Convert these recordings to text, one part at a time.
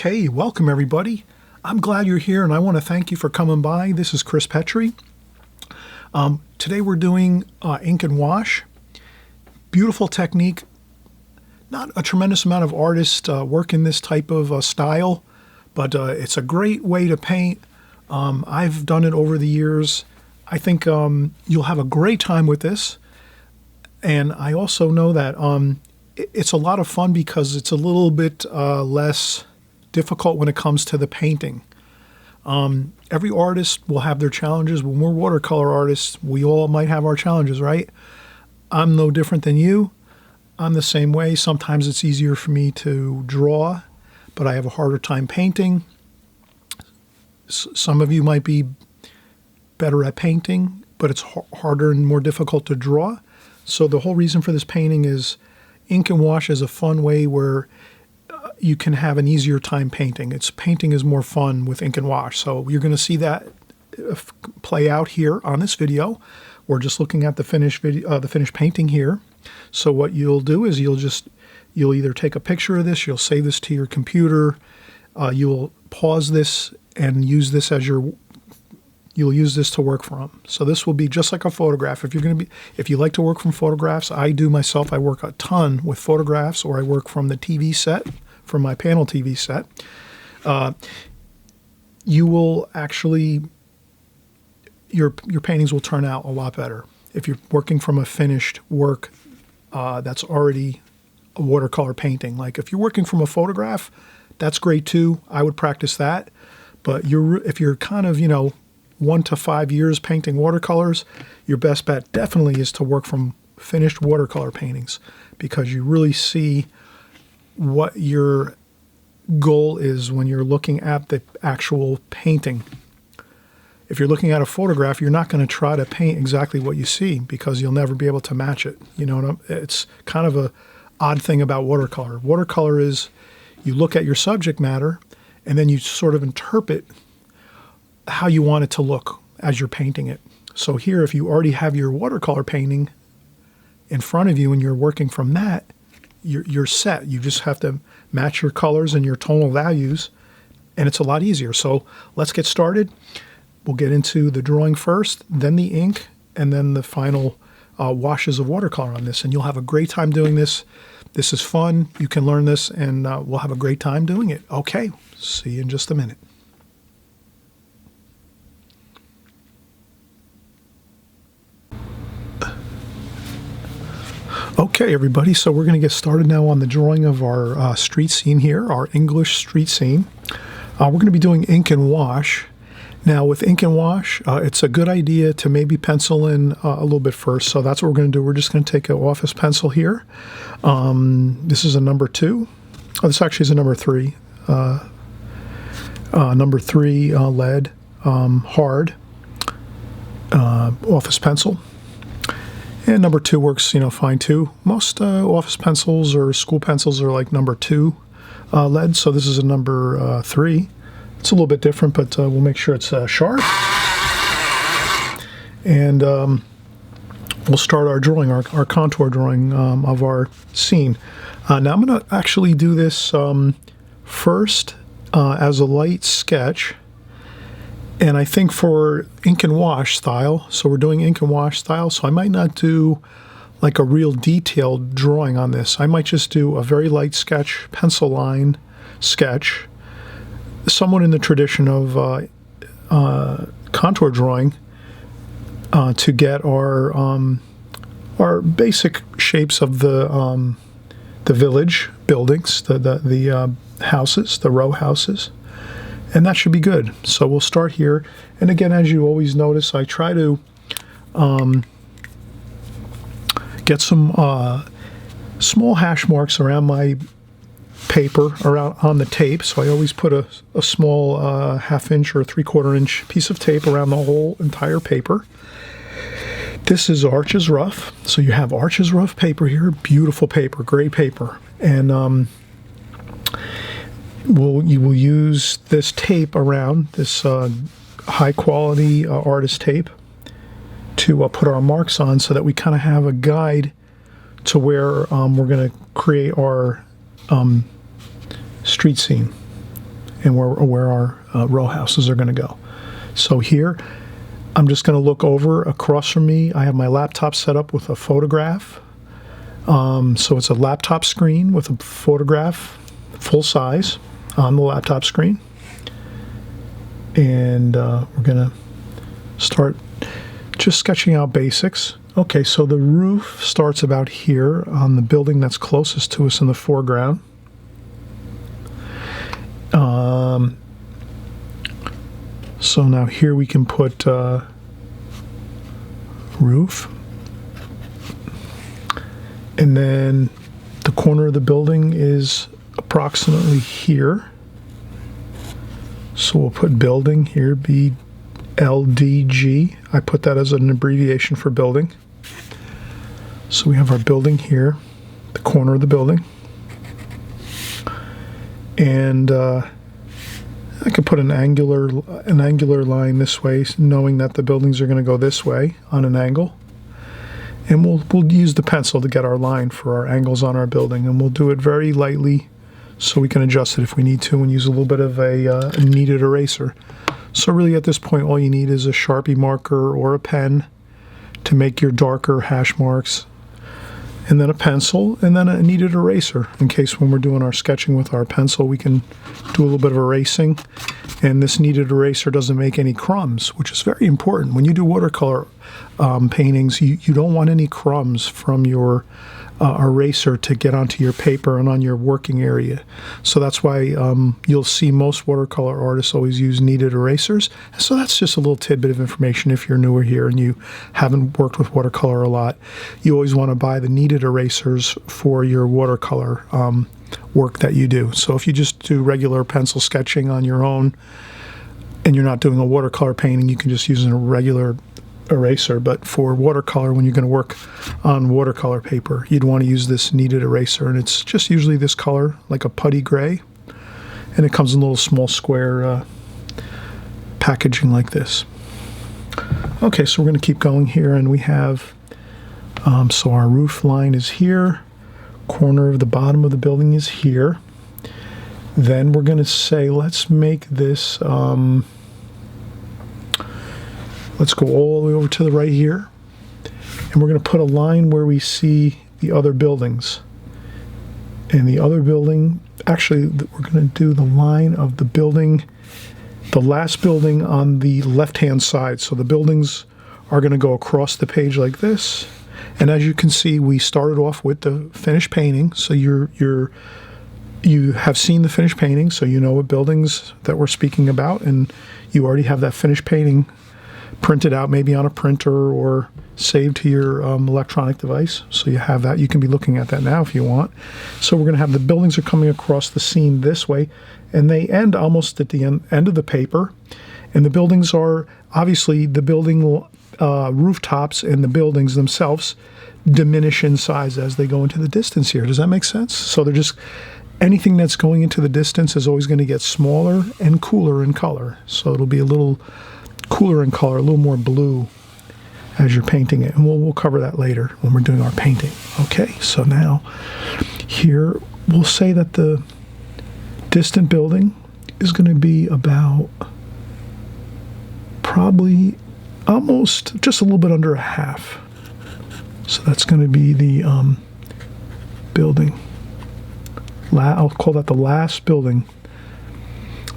Okay, welcome everybody. I'm glad you're here and I want to thank you for coming by. This is Chris Petrie. Today we're doing ink and wash. Beautiful technique. Not a tremendous amount of artists work in this type of style, but it's a great way to paint. I've done it over the years. I think you'll have a great time with this. And I also know that it's a lot of fun because it's a little bit less difficult when it comes to the painting. Every artist will have their challenges. When we're watercolor artists, we all might have our challenges, right? I'm no different than you. I'm the same way. Sometimes it's easier for me to draw, but I have a harder time painting. Some of you might be better at painting, but it's harder and more difficult to draw. So the whole reason for this painting is ink and wash is a fun way where you can have an easier time painting. Painting is more fun with ink and wash. So you're going to see that play out here on this video. We're just looking at the finished painting here. So what you'll do is you'll either take a picture of this, you'll save this to your computer, you'll pause this and use this as you'll use this to work from. So this will be just like a photograph. If you like to work from photographs, I do myself. I work a ton with photographs, or I work from the TV set, from my panel TV set. You will actually, your paintings will turn out a lot better if you're working from a finished work that's already a watercolor painting. Like if you're working from a photograph, that's great too. I would practice that. But if you're kind of, 1 to 5 years painting watercolors, your best bet definitely is to work from finished watercolor paintings, because you really see what your goal is when you're looking at the actual painting. If you're looking at a photograph, you're not going to try to paint exactly what you see, because you'll never be able to match it. It's kind of a odd thing about watercolor. Watercolor is you look at your subject matter and then you sort of interpret how you want it to look as you're painting it. So here, if you already have your watercolor painting in front of you and you're working from that, you're set. You just have to match your colors and your tonal values, and it's a lot easier. So let's get started. We'll get into the drawing first, then the ink, and then the final washes of watercolor on this. And you'll have a great time doing this. This is fun. You can learn this, and we'll have a great time doing it. Okay, see you in just a minute. Okay, everybody, so we're going to get started now on the drawing of our street scene here, our English street scene. We're going to be doing ink and wash. Now, with ink and wash, it's a good idea to maybe pencil in a little bit first, so that's what we're going to do. We're just going to take an office pencil here. This is a number 2. Oh, this actually is a number 3. Number 3 lead, hard, office pencil. And number 2 works, fine too. Most office pencils or school pencils are like number 2 lead, so this is a number 3. It's a little bit different, but we'll make sure it's sharp. And we'll start our drawing, our contour drawing of our scene. Now I'm going to actually do this first as a light sketch. And I think for ink and wash style, so we're doing ink and wash style, so I might not do like a real detailed drawing on this. I might just do a very light sketch, pencil line sketch, somewhat in the tradition of contour drawing, to get our basic shapes of the village buildings, the houses, the row houses. And that should be good. So we'll start here. And again, as you always notice, I try to get some small hash marks around my paper, around on the tape. So I always put a small 1/2 inch or 3/4 inch piece of tape around the whole entire paper. This is Arches Rough. So you have Arches Rough paper here. Beautiful paper, great paper. And you will use this tape around, this high quality artist tape, to put our marks on, so that we kind of have a guide to where we're going to create our street scene. and where our row houses are going to go. So here, I'm just going to look over across from me. I have my laptop set up with a photograph. So it's a laptop screen with a photograph, full size, on the laptop screen. And we're going to start just sketching out basics. Okay, so the roof starts about here on the building that's closest to us in the foreground. So now here we can put roof. And then the corner of the building is approximately here. So we'll put building here, BLDG. I put that as an abbreviation for building. So we have our building here, the corner of the building. And I could put an angular line this way, knowing that the buildings are going to go this way on an angle. And we'll use the pencil to get our line for our angles on our building, and we'll do it very lightly so we can adjust it if we need to, and use a little bit of a kneaded eraser. So really at this point all you need is a Sharpie marker or a pen to make your darker hash marks, and then a pencil, and then a kneaded eraser in case when we're doing our sketching with our pencil we can do a little bit of erasing. And this kneaded eraser doesn't make any crumbs, which is very important. When you do watercolor paintings, you don't want any crumbs from your eraser to get onto your paper and on your working area. So that's why you'll see most watercolor artists always use kneaded erasers. So that's just a little tidbit of information if you're newer here and you haven't worked with watercolor a lot. You always want to buy the kneaded erasers for your watercolor work that you do. So if you just do regular pencil sketching on your own and you're not doing a watercolor painting, you can just use a regular eraser. But for watercolor, when you're going to work on watercolor paper, you'd want to use this kneaded eraser, and it's just usually this color, like a putty gray, and it comes in a little small square packaging like this. Okay, so we're going to keep going here, and we have so our roof line is here, corner of the bottom of the building is here. Then we're going to say, let's make this let's go all the way over to the right here, and we're going to put a line where we see the other buildings. And the other building, actually, we're going to do the line of the building, the last building on the left-hand side. So the buildings are going to go across the page like this. And as you can see, we started off with the finished painting. So you have seen the finished painting, so you know what buildings that we're speaking about, and you already have that finished painting printed out, maybe on a printer or saved to your electronic device. So you have that. You can be looking at that now if you want. So we're going to have the buildings are coming across the scene this way, and they end almost at the end of the paper. And the buildings are, obviously, the building rooftops and the buildings themselves diminish in size as they go into the distance here. Does that make sense? So they're just, anything that's going into the distance is always going to get smaller and cooler in color. So it'll be a little cooler in color, a little more blue as you're painting it. And we'll cover that later when we're doing our painting. Okay, so now here we'll say that the distant building is going to be about probably almost just a little bit under a half. So that's going to be the building. I'll call that the last building.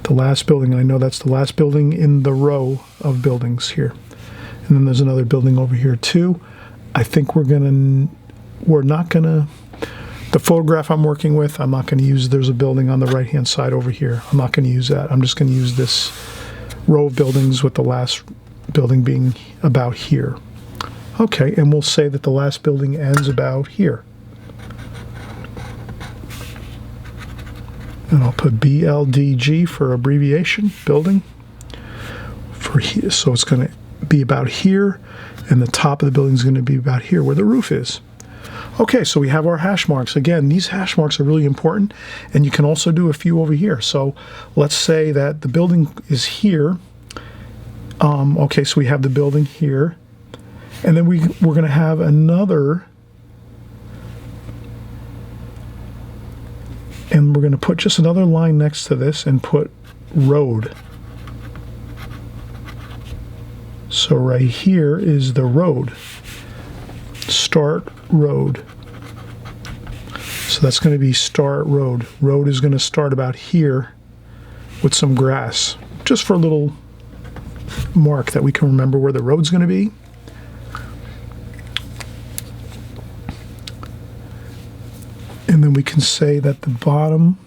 The last building. I know that's the last building in the row of buildings here. And then there's another building over here too. I think the photograph I'm working with, I'm not going to use, there's a building on the right-hand side over here. I'm not going to use that. I'm just going to use this row of buildings with the last building being about here. Okay, and we'll say that the last building ends about here. And I'll put BLDG for abbreviation, building. For here, so it's going to be about here, and the top of the building is going to be about here where the roof is. Okay, so we have our hash marks. Again, these hash marks are really important, and you can also do a few over here. So let's say that the building is here. Okay, so we have the building here, and then we're going to have another, and we're going to put just another line next to this and put road. So right here is the road. Start road. So that's going to be start road. Road is going to start about here with some grass, just for a little mark that we can remember where the road's going to be. And then we can say that the bottom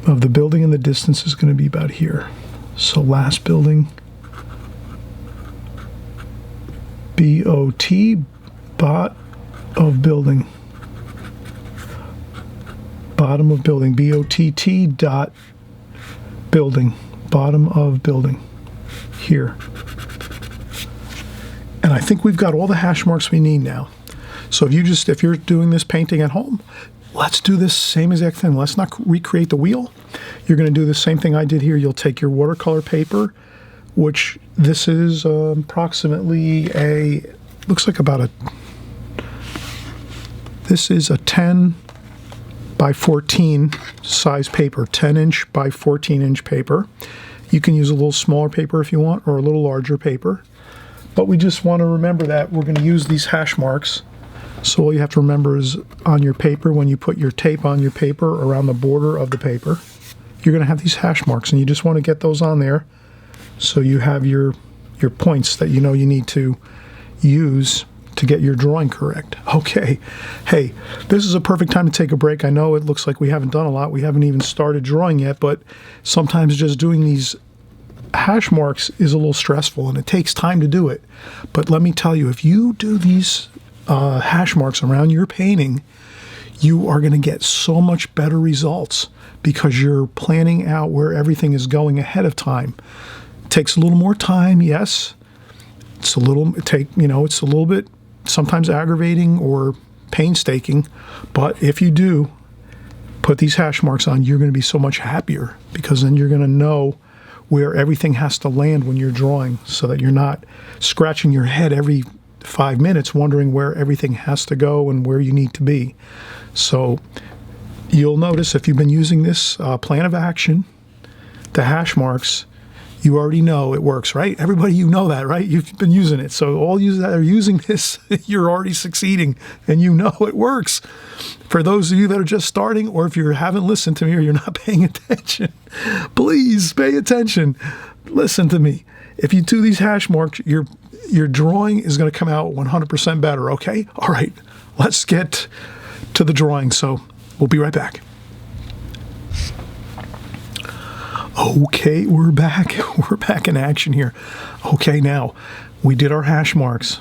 of the building in the distance is going to be about here. So last building, B-O-T, bot of building. Bottom of building, B-O-T-T dot building. Bottom of building, here. And I think we've got all the hash marks we need now. So if you're doing this painting at home, let's do this same exact thing. Let's not recreate the wheel. You're going to do the same thing I did here. You'll take your watercolor paper, which this is approximately looks like about this is a 10 by 14 size paper, 10-inch by 14-inch paper. You can use a little smaller paper if you want, or a little larger paper. But we just want to remember that we're going to use these hash marks. So all you have to remember is on your paper, when you put your tape on your paper around the border of the paper, you're going to have these hash marks, and you just want to get those on there so you have your points that you know you need to use to get your drawing correct. Okay, hey, this is a perfect time to take a break. I know it looks like we haven't done a lot. We haven't even started drawing yet, but sometimes just doing these hash marks is a little stressful, and it takes time to do it. But let me tell you, if you do these hash marks around your painting, you are going to get so much better results because you're planning out where everything is going ahead of time. It takes a little more time, yes. It's a little bit sometimes aggravating or painstaking, but if you do put these hash marks on, you're going to be so much happier because then you're going to know where everything has to land when you're drawing, so that you're not scratching your head every 5 minutes wondering where everything has to go and where you need to be. So you'll notice if you've been using this plan of action, the hash marks, you already know it works, right? Everybody, you know that, right? You've been using it. So all you that are using this, you're already succeeding, and you know it works. For those of you that are just starting, or if you haven't listened to me or you're not paying attention, please pay attention. Listen to me. If you do these hash marks, your drawing is going to come out 100% better, okay? All right, let's get to the drawing. So we'll be right back. Okay, we're back. We're back in action here. Okay, now, we did our hash marks.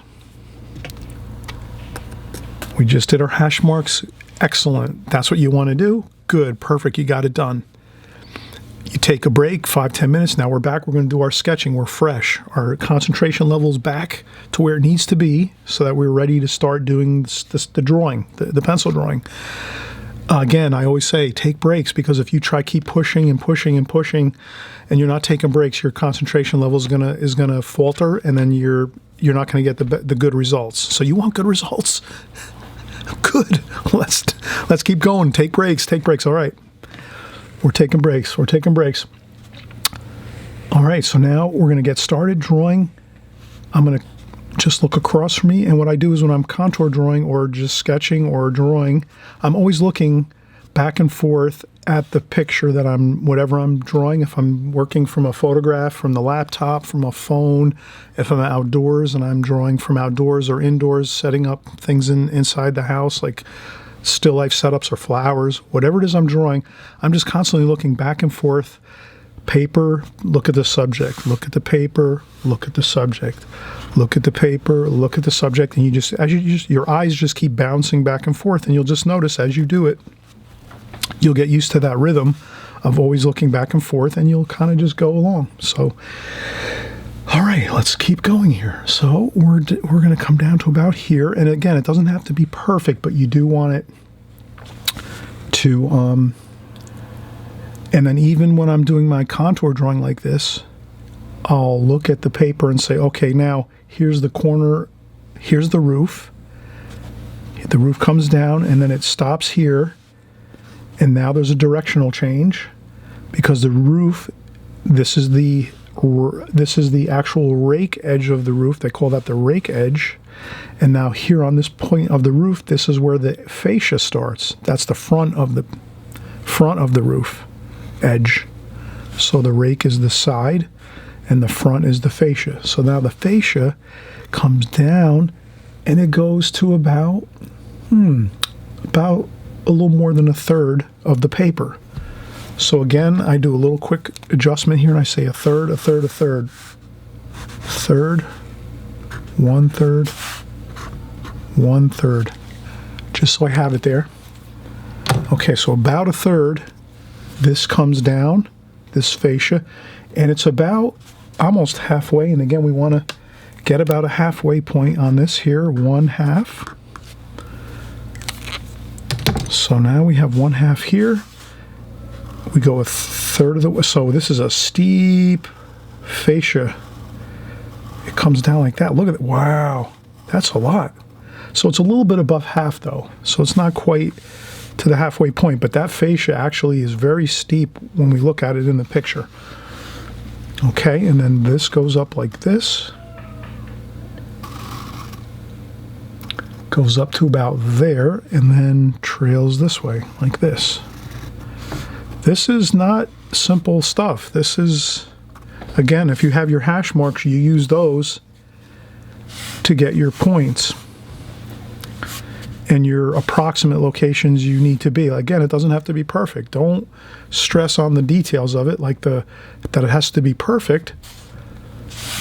We just did our hash marks. Excellent. That's what you want to do? Good, perfect, you got it done. You take a break, 5-10 minutes. Now we're back. We're going to do our sketching. We're fresh. Our concentration level's back to where it needs to be so that we're ready to start doing the drawing, the pencil drawing. Again, I always say take breaks, because if you keep pushing and pushing and pushing, and you're not taking breaks, your concentration level is gonna falter, and then you're not going to get the good results. So you want good results. Good. Let's keep going. Take breaks. Take breaks. All right. We're taking breaks. We're taking breaks. All right. So now we're going to get started drawing. I'm going to just look across from me, and what I do is when I'm contour drawing or just sketching or drawing, I'm always looking back and forth at the picture that whatever I'm drawing. If I'm working from a photograph, from the laptop, from a phone, if I'm outdoors and I'm drawing from outdoors or indoors, setting up things inside the house like still life setups or flowers, whatever it is I'm drawing, I'm just constantly looking back and forth. Paper, look at the subject, look at the paper, look at the subject, look at the paper, look at the subject, and your eyes just keep bouncing back and forth, and you'll just notice as you do it, you'll get used to that rhythm of always looking back and forth, and you'll kind of just go along. So, all right, let's keep going here. So we're going to come down to about here, and again, it doesn't have to be perfect, but you do want it to and then even when I'm doing my contour drawing like this, I'll look at the paper and say, okay, now here's the corner, here's the roof. The roof comes down and then it stops here. And now there's a directional change. because the roof, this is the actual rake edge of the roof. They call that the rake edge. And now here on this point of the roof, this is where the fascia starts. That's the front of the roof edge. So the rake is the side and the front is the fascia. So now the fascia comes down and it goes to about a little more than a third of the paper. So again, I do a little quick adjustment here and I say a third, a third, a third. Third, 1/3, 1/3. Just so I have it there. Okay, so about a third, this comes down, this fascia, and it's about almost halfway. And again, we want to get about a halfway point on this here, 1/2. So now we have 1/2 here. We go a third of the way. So this is a steep fascia. It comes down like that. Look at it. Wow, that's a lot. So it's a little bit above half though. So it's not quite to the halfway point, but that fascia actually is very steep when we look at it in the picture. Okay, and then this goes up like this. Goes up to about there and then trails this way like this. This is not simple stuff. This is, again, if you have your hash marks, you use those to get your points and your approximate locations you need to be. Again, it doesn't have to be perfect. Don't stress on the details of it, like that it has to be perfect,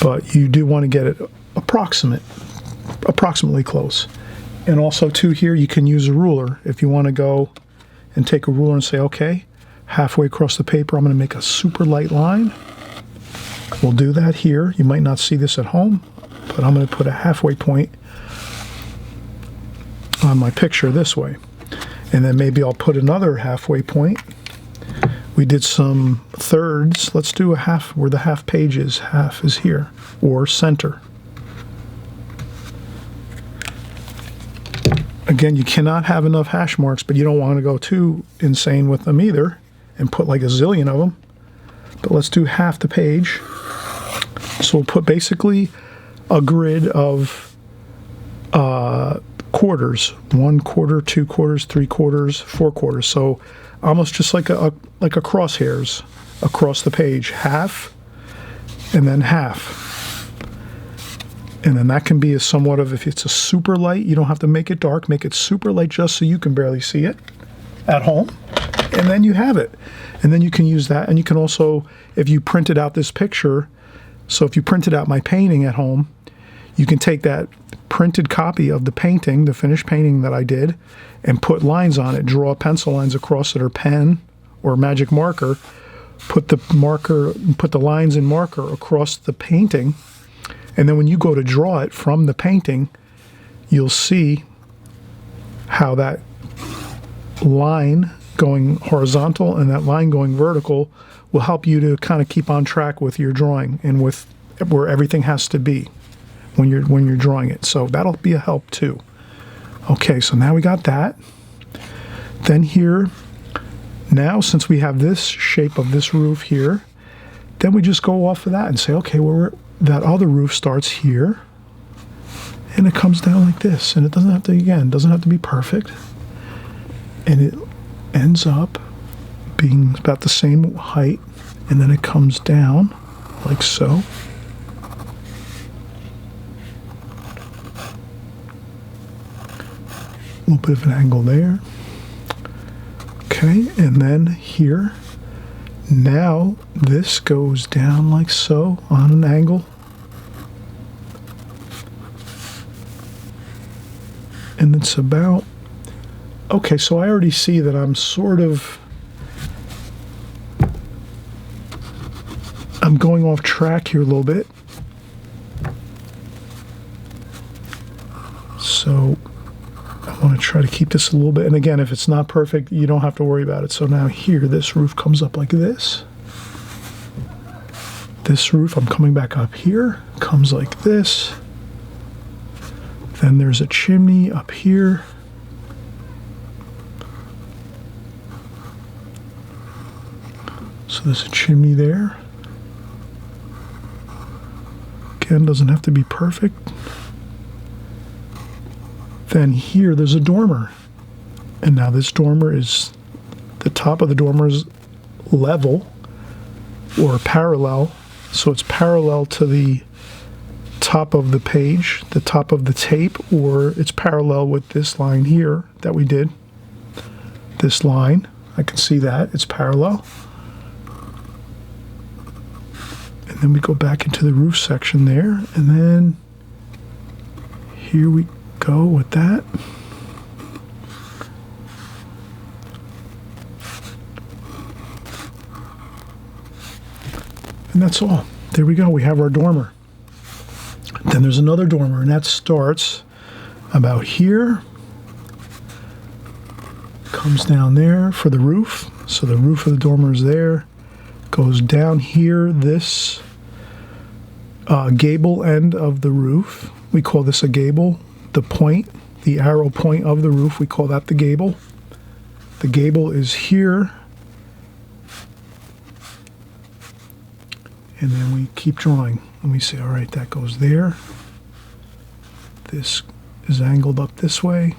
but you do want to get it approximately close. And also too, here you can use a ruler if you want to go and take a ruler and say, okay, halfway across the paper I'm going to make a super light line. We'll do that here. You might not see this at home, but I'm going to put a halfway point on my picture this way. And then maybe I'll put another halfway point. We did some thirds. Let's do a half where the half page is. Half is here, or center. Again, you cannot have enough hash marks, but you don't want to go too insane with them either and put like a zillion of them. But let's do half the page. So we'll put basically a grid of quarters: 1/4, 2/4, 3/4, 4/4. So almost just like a crosshairs across the page. Half and then half. And then that can be a somewhat of, if it's a super light, you don't have to make it dark, make it super light just so you can barely see it at home. And then you have it. And then you can use that. And you can also, if you printed out this picture, so if you printed out my painting at home, you can take that printed copy of the painting, the finished painting that I did, and put lines on it, draw pencil lines across it, or pen or magic marker, put the lines in marker across the painting. And then when you go to draw it from the painting, you'll see how that line going horizontal and that line going vertical will help you to kind of keep on track with your drawing and with where everything has to be when you're drawing it. So that'll be a help too. Okay, so now we got that. Then here, now since we have this shape of this roof here, then we just go off of that and say, okay, that other roof starts here and it comes down like this, and it doesn't have to, again, doesn't have to be perfect, and it ends up being about the same height, and then it comes down like so. A little bit of an angle there. Okay, and then here, now this goes down like so on an angle. And it's about, okay, so I already see that I'm going off track here a little bit. So I want to try to keep this a little bit. And again, if it's not perfect, you don't have to worry about it. So now here, this roof comes up like this. This roof, I'm coming back up here, comes like this. Then there's a chimney up here. So So there's a chimney there. Again, doesn't have to be perfect. Then here, there's a dormer. And now this dormer is, the top of the dormer is level or parallel. So it's parallel to the top of the page, the top of the tape, or it's parallel with this line here that we did. This line, I can see that, it's parallel. And then we go back into the roof section there, and then here we go with that. And that's all. There we go, we have our dormer. Then there's another dormer, and that starts about here, comes down there for the roof. So the roof of the dormer is there, goes down here, this gable end of the roof. We call this a gable. The point, the arrow point of the roof, we call that the gable. The gable is here. And then we keep drawing. And we say, all right, that goes there. This is angled up this way.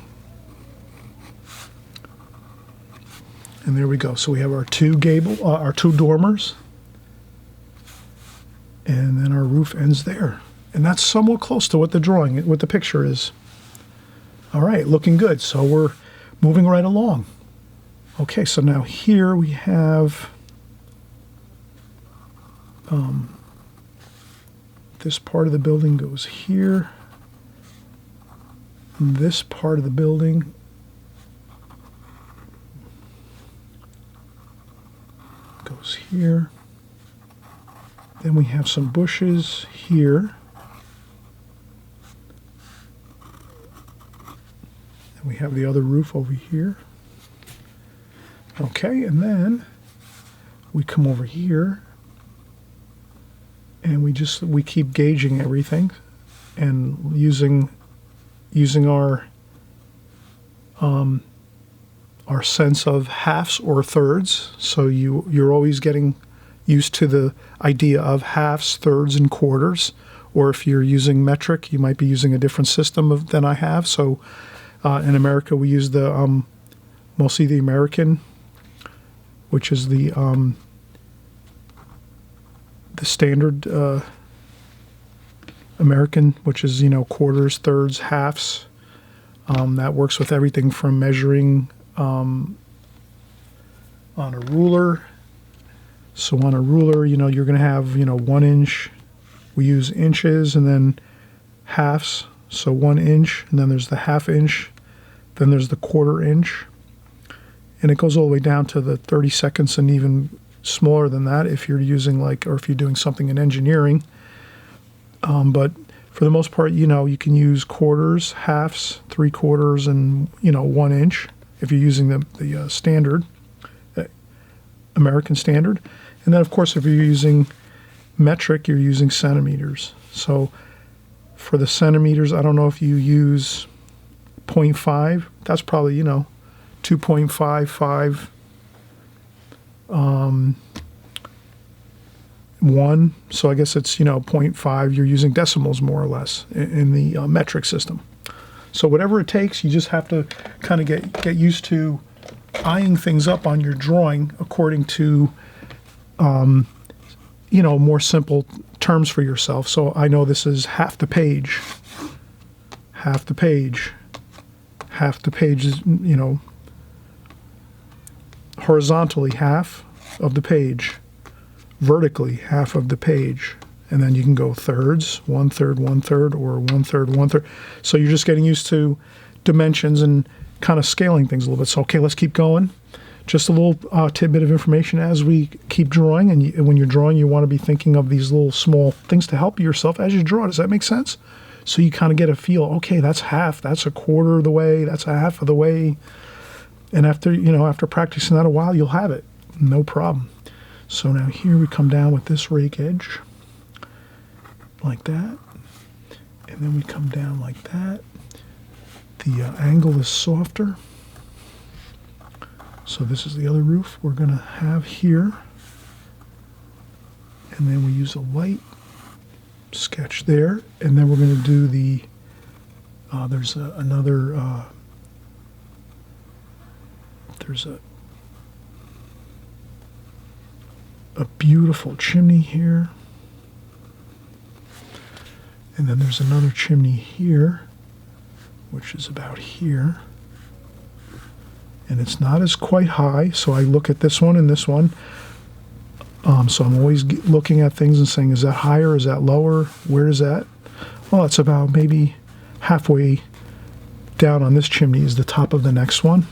And there we go. So we have our two dormers. And then our roof ends there. And that's somewhat close to what the picture is. All right, looking good. So we're moving right along. Okay, so now here we have this part of the building goes here. And this part of the building goes here. Then we have some bushes here. And we have the other roof over here. Okay, and then we come over here and we keep gauging everything and using our sense of halves or thirds. So you're always getting used to the idea of halves, thirds, and quarters. Or if you're using metric, you might be using a different system than I have. So in America, we use mostly the American, which is the standard American, which is, quarters, thirds, halves. That works with everything from measuring on a ruler. So on a ruler, you're going to have, 1 inch. We use inches and then halves. So 1 inch, and then there's the half inch. Then there's the quarter inch. And it goes all the way down to the 30 seconds and even smaller than that if you're using or if you're doing something in engineering. But for the most part, you can use quarters, halves, 3/4, and 1 inch if you're using the standard, American standard. And then of course, if you're using metric, you're using centimeters. So for the centimeters, I don't know if you use 0.5. That's probably 2.55. 1, so I guess it's 0.5. You're using decimals more or less in the metric system. So whatever it takes, you just have to kind of get used to eyeing things up on your drawing according to more simple terms for yourself. So I know this is half the page. Half the page. Half the page is horizontally half of the page. Vertically half of the page, and then you can go thirds, 1/3, 1/3, or 1/3, 1/3. So you're just getting used to dimensions and kind of scaling things a little bit. So okay, let's keep going. Just a little tidbit of information as we keep drawing, and when you're drawing, you want to be thinking of these little small things to help yourself as you draw. Does that make sense? So you kind of get a feel. Okay, that's half. That's a quarter of the way. That's a half of the way. And after practicing that a while, you'll have it. No problem. So now here we come down with this rake edge, like that, and then we come down like that. The angle is softer. So this is the other roof we're going to have here. And then we use a light sketch there, and then we're going to do the, there's a beautiful chimney here. And then there's another chimney here, which is about here. And it's not as quite high, so I look at this one and this one. So I'm always looking at things and saying, is that higher, is that lower, where is that? Well, it's about maybe halfway down on this chimney is the top of the next one.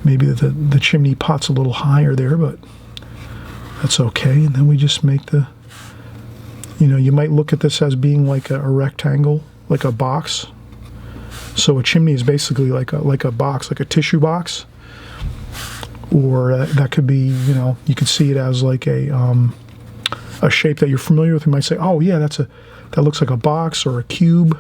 Maybe the chimney pot's a little higher there, but that's okay. And then we just make the, you know, you might look at this as being like a rectangle, like a box. So a chimney is basically like a box, like a tissue box. Or that could be, you know, you could see it as like a shape that you're familiar with. You might say, oh yeah, that looks like a box or a cube.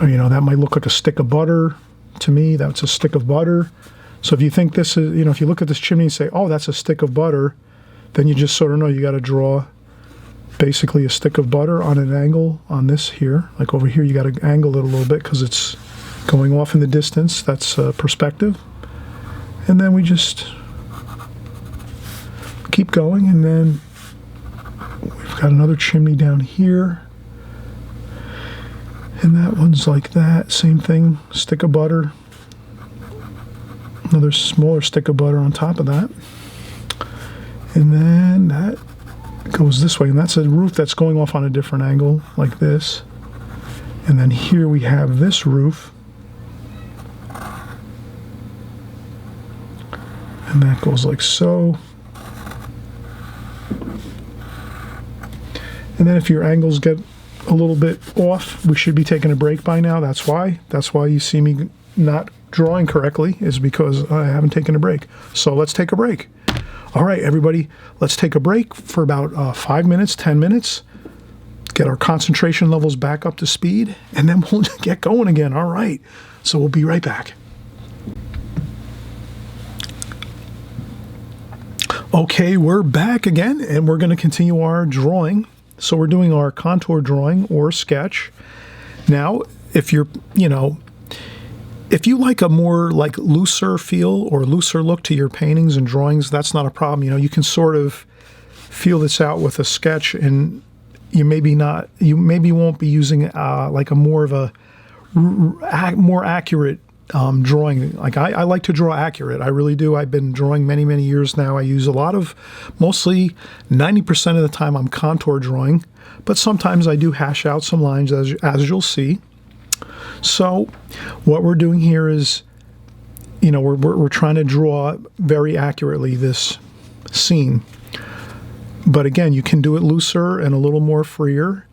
Or, you know, that might look like a stick of butter. To me, that's a stick of butter. So if you think this is, you know, if you look at this chimney and say, oh, that's a stick of butter, then you just sort of know you got to draw basically a stick of butter on an angle on this here. Like over here, you got to angle it a little bit because it's going off in the distance. That's perspective. And then we just keep going, and then we've got another chimney down here. And that one's like that, same thing, stick of butter. Another smaller stick of butter on top of that. And then that goes this way, and that's a roof that's going off on a different angle, like this. And then here we have this roof. And that goes like so. And then if your angles get a little bit off, we should be taking a break by now. That's why you see me not drawing correctly, is because I haven't taken a break. So let's take a break. All right, everybody, let's take a break for about 5 minutes, 10 minutes, get our concentration levels back up to speed, and then we'll get going again. All right, so we'll be right back. Okay, we're back again, and we're going to continue our drawing. So we're doing our contour drawing or sketch. Now, if you're, you know, if you like a more like looser feel or looser look to your paintings and drawings, that's not a problem. You know, you can sort of feel this out with a sketch, and you maybe won't be using like a more of a more accurate drawing. Like I like to draw accurate. I really do. I've been drawing many years now. I use a lot of, mostly 90% of the time I'm contour drawing, but sometimes I do hash out some lines as you'll see. So what we're doing here is, you know, we're trying to draw very accurately this scene. But again, you can do it looser and a little more freer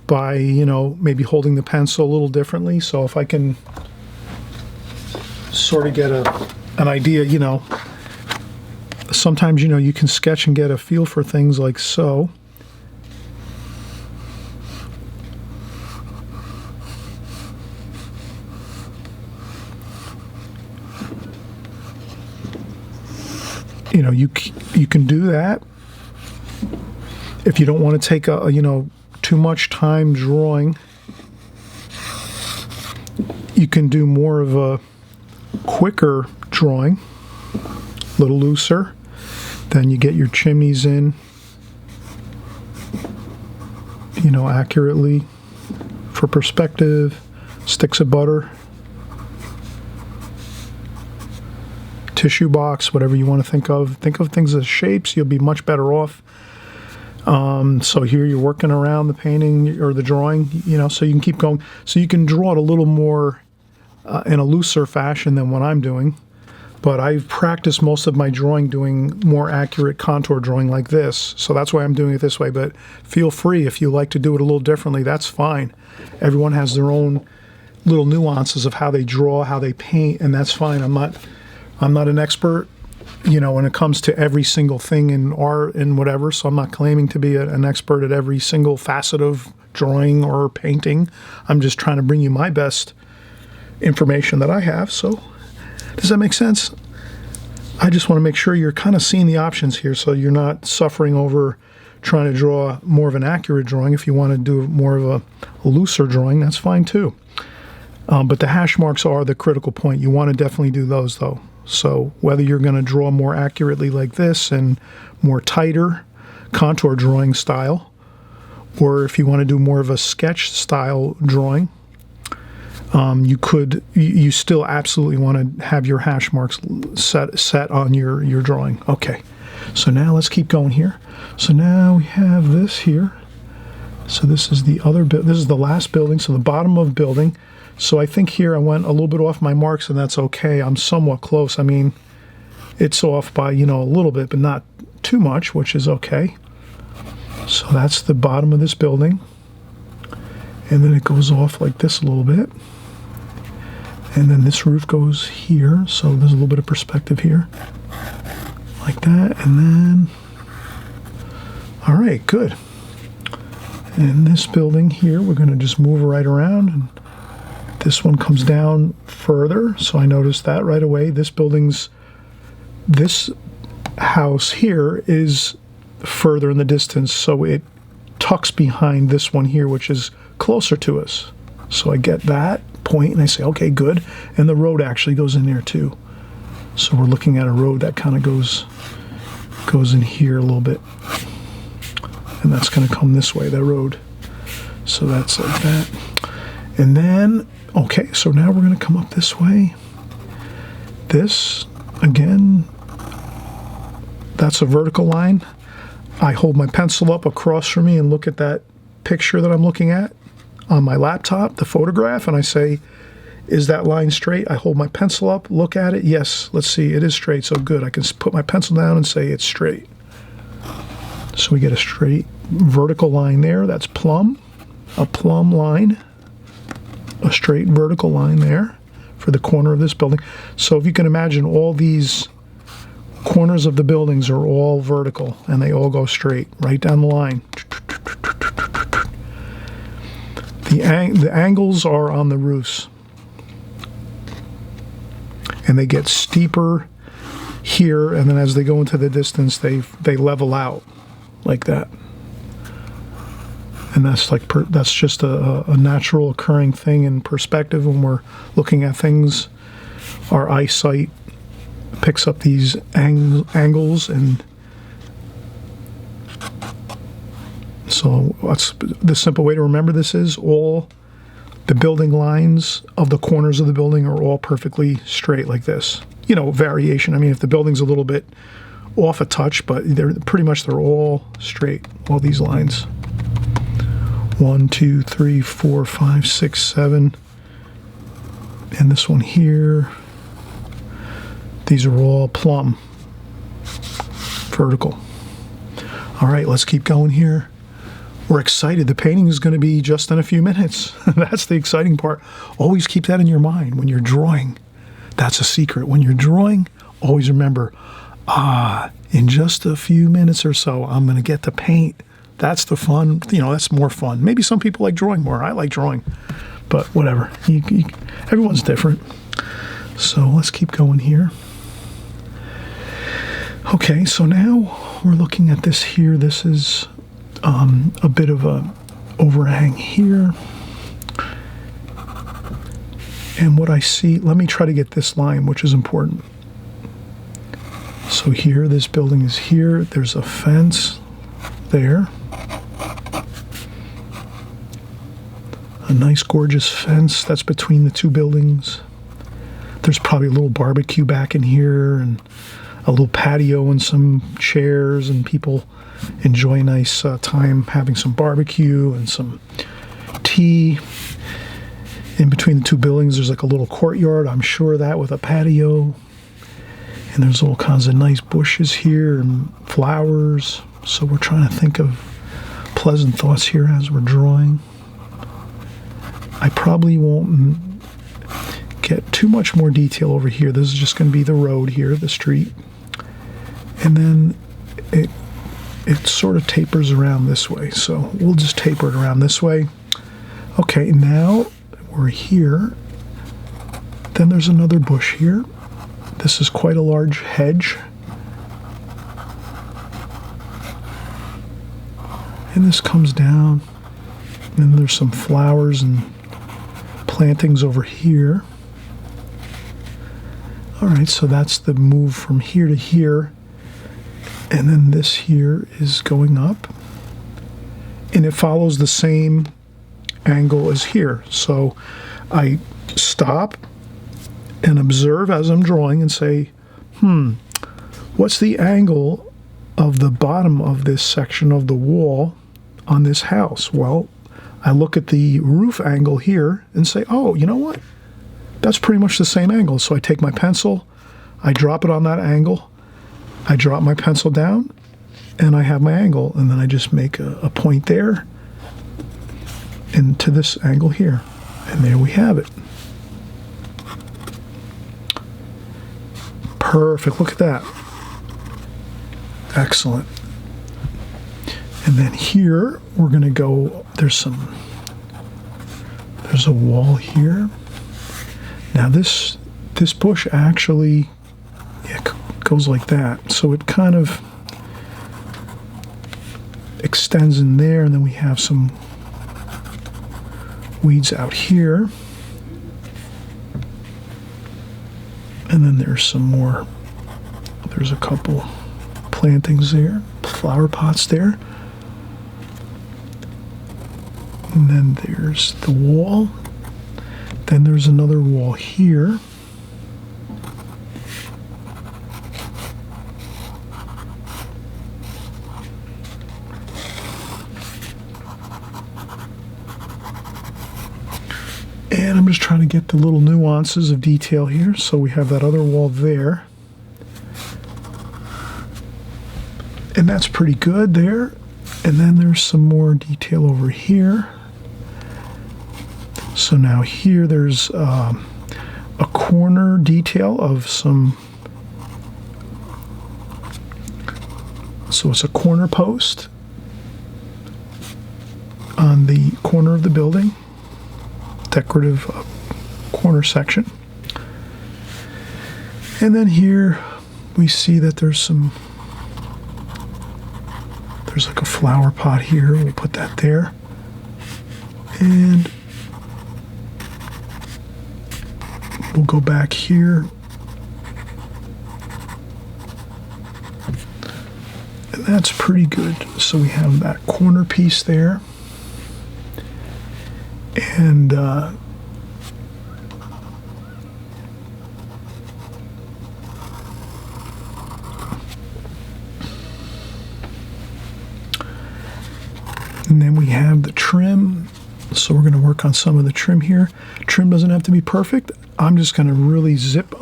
by, you know, maybe holding the pencil a little differently. So if I can sort of get an idea, you know, sometimes, you know, you can sketch and get a feel for things like so. You know, you can do that if you don't want to take you know, too much time drawing. You can do more of a quicker drawing, a little looser. Then you get your chimneys in, you know, accurately for perspective, sticks of butter, tissue box, whatever you want to think of. Think of things as shapes. You'll be much better off. So here you're working around the painting or the drawing, you know, so you can keep going. So you can draw it a little more in a looser fashion than what I'm doing. But I've practiced most of my drawing doing more accurate contour drawing like this. So that's why I'm doing it this way. But feel free, if you like to do it a little differently, that's fine. Everyone has their own little nuances of how they draw, how they paint, and that's fine. I'm not an expert, you know, when it comes to every single thing in art and whatever, so I'm not claiming to be an expert at every single facet of drawing or painting. I'm just trying to bring you my best information that I have. So does that make sense? I just want to make sure you're kind of seeing the options here so you're not suffering over trying to draw more of an accurate drawing. If you want to do more of a looser drawing, that's fine too. But the hash marks are the critical point. You want to definitely do those though. So whether you're going to draw more accurately like this and more tighter contour drawing style, or if you want to do more of a sketch style drawing, you still absolutely want to have your hash marks set on your drawing. Okay, so now let's keep going here. So now we have this here. So this is the other this is the last building, so the bottom of building. So I think here I went a little bit off my marks, and that's okay. I'm somewhat close. I mean, it's off by, you know, a little bit, but not too much, which is okay. So that's the bottom of this building. And then it goes off like this a little bit. And then this roof goes here, so there's a little bit of perspective here. Like that, and then... All right, good. And this building here, we're going to just move right around, and this one comes down further, so I noticed that right away. This house here is further in the distance, so it tucks behind this one here, which is closer to us. So I get that point, and I say, okay, good. And the road actually goes in there too. So we're looking at a road that kind of goes in here a little bit. And that's going to come this way, that road. So that's like that. And then, okay, so now we're going to come up this way. This, again, that's a vertical line. I hold my pencil up across from me and look at that picture that I'm looking at on my laptop, the photograph, and I say, is that line straight? I hold my pencil up, look at it. Yes, let's see, it is straight, so good. I can put my pencil down and say it's straight. So we get a straight vertical line there. That's plumb, a plumb line, a straight vertical line there for the corner of this building. So if you can imagine, all these corners of the buildings are all vertical, and they all go straight, right down the line. The angles are on the roofs, and they get steeper here, and then as they go into the distance, they level out like that. And that's like that's just a natural occurring thing in perspective when we're looking at things. Our eyesight picks up these angles, and so what's the simple way to remember this is all the building lines of the corners of the building are all perfectly straight like this. You know, variation. I mean, if the building's a little bit off a touch, but they're all straight, all these lines. 1, 2, 3, 4, 5, 6, 7. And this one here. These are all plumb, vertical. All right, let's keep going here. We're excited. The painting is going to be just in a few minutes. That's the exciting part. Always keep that in your mind when you're drawing. That's a secret. When you're drawing, always remember, in just a few minutes or so, I'm going to get to paint. That's the fun. You know, that's more fun. Maybe some people like drawing more. I like drawing, but whatever. Everyone's different. So let's keep going here. Okay, so now we're looking at this here. This is a bit of a overhang here. And what I see, let me try to get this line, which is important. So here, this building is here. There's a fence there. A nice, gorgeous fence that's between the two buildings. There's probably a little barbecue back in here, and a little patio and some chairs, and people enjoy a nice time having some barbecue and some tea. In between the two buildings, there's like a little courtyard, I'm sure of that, with a patio. And there's all kinds of nice bushes here and flowers. So we're trying to think of pleasant thoughts here as we're drawing. I probably won't get too much more detail over here. This is just going to be the road here, the street. And then it sort of tapers around this way. So we'll just taper it around this way. Okay, now we're here. Then there's another bush here. This is quite a large hedge. And this comes down, and there's some flowers and plantings over here. All right, so that's the move from here to here. And then this here is going up. And it follows the same angle as here. So I stop and observe as I'm drawing and say, what's the angle of the bottom of this section of the wall on this house? Well, I look at the roof angle here and say, oh, you know what? That's pretty much the same angle. So I take my pencil, I drop it on that angle, I drop my pencil down, and I have my angle, and then I just make a point there and to this angle here. And there we have it. Perfect. Look at that. Excellent. And then here we're going to go, there's a wall here. Now this bush actually goes like that. So it kind of extends in there, and then we have some weeds out here. And then there's some more, there's a couple plantings there, flower pots there. And then there's the wall. Then there's another wall here. And I'm just trying to get the little nuances of detail here. So we have that other wall there. And that's pretty good there. And then there's some more detail over here. So now here there's a corner detail of some, so it's a corner post on the corner of the building, decorative corner section. And then here we see that there's like a flower pot here. We'll put that there. And we'll go back here. And that's pretty good. So we have that corner piece there. And then we have the trim. So we're going to work on some of the trim here. Trim doesn't have to be perfect. I'm just going to really zip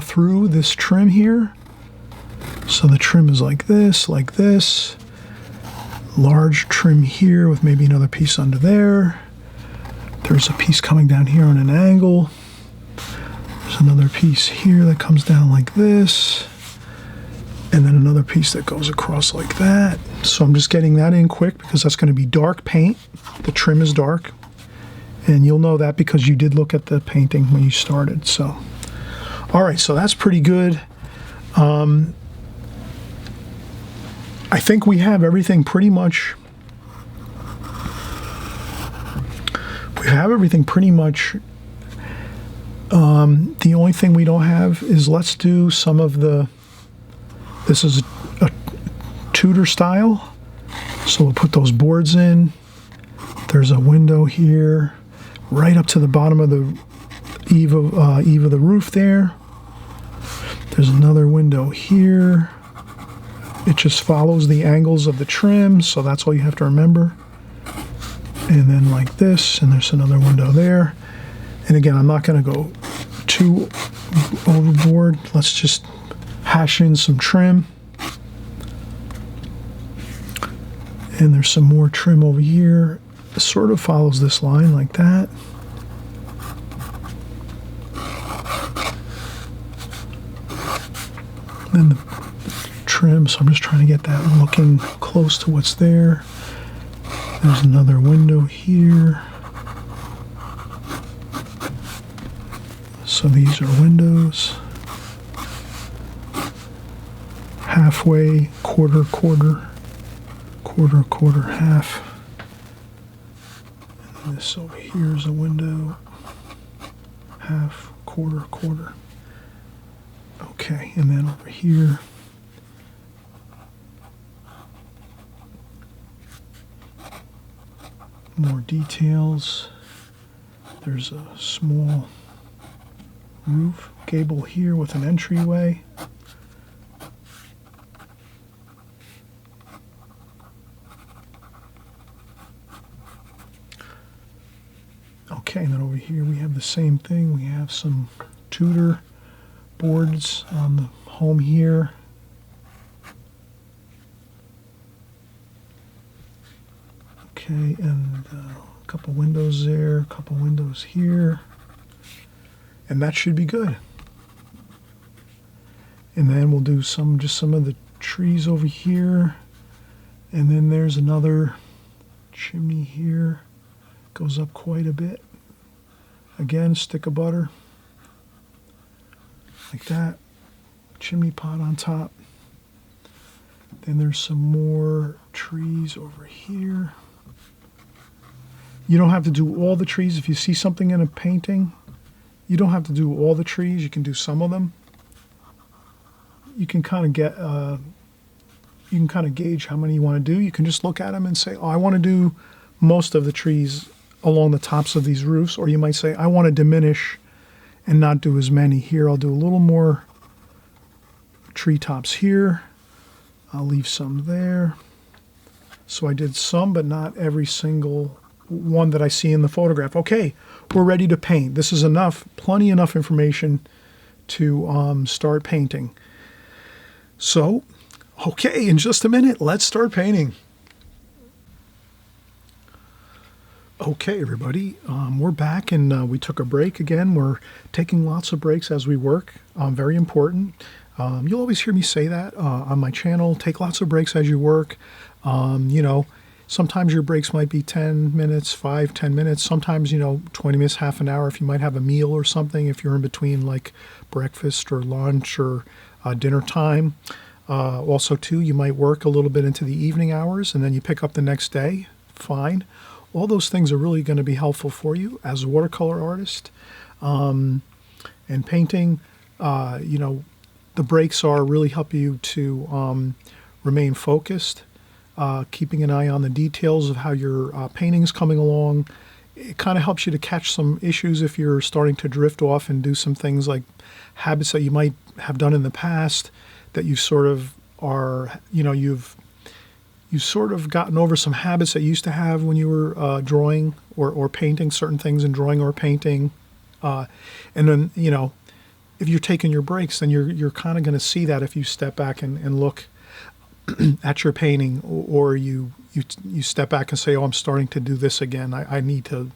through this trim here. So the trim is like this, large trim here with maybe another piece under there. There's a piece coming down here on an angle. There's another piece here that comes down like this. And then another piece that goes across like that. So I'm just getting that in quick because that's going to be dark paint. The trim is dark. And you'll know that because you did look at the painting when you started. So, all right, so that's pretty good. I think we have everything pretty much. The only thing we don't have is let's do some of the, this is a Tudor style. So we'll put those boards in. There's a window here, right up to the bottom of the eave of the roof there. There's another window here. It just follows the angles of the trim, so that's all you have to remember. And then like this, and there's another window there. And again, I'm not going to go too overboard. Let's just hash in some trim. And there's some more trim over here. It sort of follows this line like that. Then the trim, so I'm just trying to get that looking close to what's there. There's another window here. So these are windows. halfway, quarter, quarter, quarter, quarter, half. And this over here is a window, half, quarter, quarter. Okay, and then over here, more details. There's a small roof gable here with an entryway. Okay, and then over here we have the same thing. We have some Tudor boards on the home here. Okay, and a couple windows there, a couple windows here. And that should be good. And then we'll do just some of the trees over here. And then there's another chimney here. Goes up quite a bit. Again, stick of butter. Like that. Chimney pot on top. Then there's some more trees over here. You don't have to do all the trees. If you see something in a painting, you don't have to do all the trees. You can do some of them. You can kind of get, you can kind of gauge how many you want to do. You can just look at them and say, oh, I want to do most of the trees along the tops of these roofs. Or you might say, I want to diminish and not do as many. Here, I'll do a little more treetops here. I'll leave some there. So I did some, but not every single one that I see in the photograph. Okay, we're ready to paint. This is enough, plenty enough information to start painting. So, okay, in just a minute, let's start painting. Okay, everybody, we're back and we took a break again. We're taking lots of breaks as we work. Very important. You'll always hear me say that on my channel. Take lots of breaks as you work. You know, sometimes your breaks might be 10 minutes, 5-10 minutes. Sometimes, 20 minutes, half an hour if you might have a meal or something, if you're in between like breakfast or lunch or dinner time. Also, too, you might work a little bit into the evening hours and then you pick up the next day. Fine. All those things are really going to be helpful for you as a watercolor artist. And painting, the breaks really help you to remain focused, keeping an eye on the details of how your painting's coming along. It kind of helps you to catch some issues if you're starting to drift off and do some things like habits that you might have done in the past that you sort of are, you've sort of gotten over some habits that you used to have when you were drawing or painting certain things in drawing or painting. And then, if you're taking your breaks, then you're kind of going to see that if you step back and look at your painting, or you step back and say, oh, I'm starting to do this again. I need to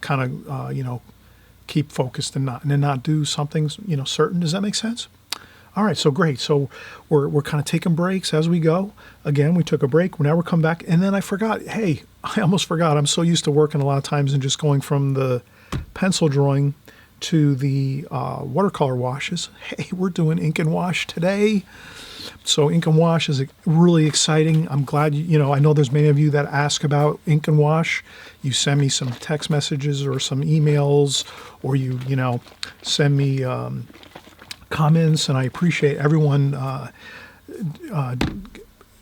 kind of, keep focused and not do something, certain. Does that make sense? All right, so great. So we're kind of taking breaks as we go. Again, we took a break. Now we're coming back. And then I forgot. Hey, I almost forgot. I'm so used to working a lot of times and just going from the pencil drawing to the watercolor washes. Hey, we're doing ink and wash today. So ink and wash is really exciting. I'm glad, I know there's many of you that ask about ink and wash. You send me some text messages or some emails, or you send me comments, and I appreciate everyone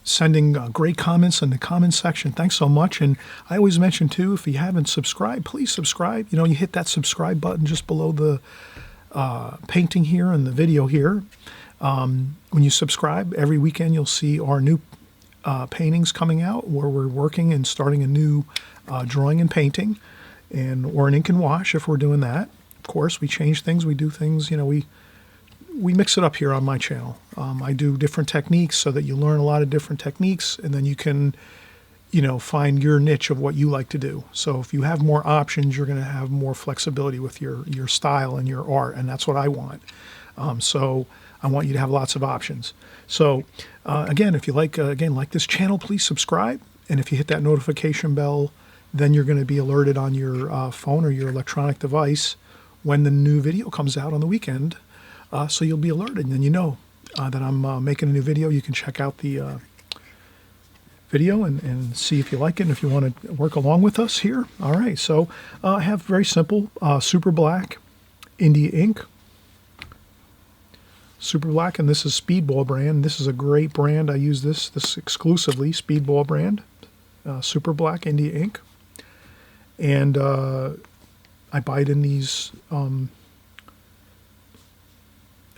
sending great comments in the comment section. Thanks so much. And I always mention too, if you haven't subscribed, please subscribe. You hit that subscribe button just below the painting here and the video here. When you subscribe, every weekend you'll see our new paintings coming out where we're working and starting a new drawing and painting, or an ink and wash if we're doing that. Of course, we change things, we do things, we mix it up here on my channel. I do different techniques so that you learn a lot of different techniques, and then you can, find your niche of what you like to do. So if you have more options, you're going to have more flexibility with your style and your art, and that's what I want. So I want you to have lots of options. So again, if you like this channel, please subscribe. And if you hit that notification bell, then you're going to be alerted on your phone or your electronic device when the new video comes out on the weekend. So you'll be alerted, and then that I'm making a new video, you can check out the video and see if you like it and if you want to work along with us here. All right, so I have very simple super black India ink. Super black, and this is Speedball brand. This is a great brand. I use this exclusively, Speedball brand, super black India ink. And I buy it in these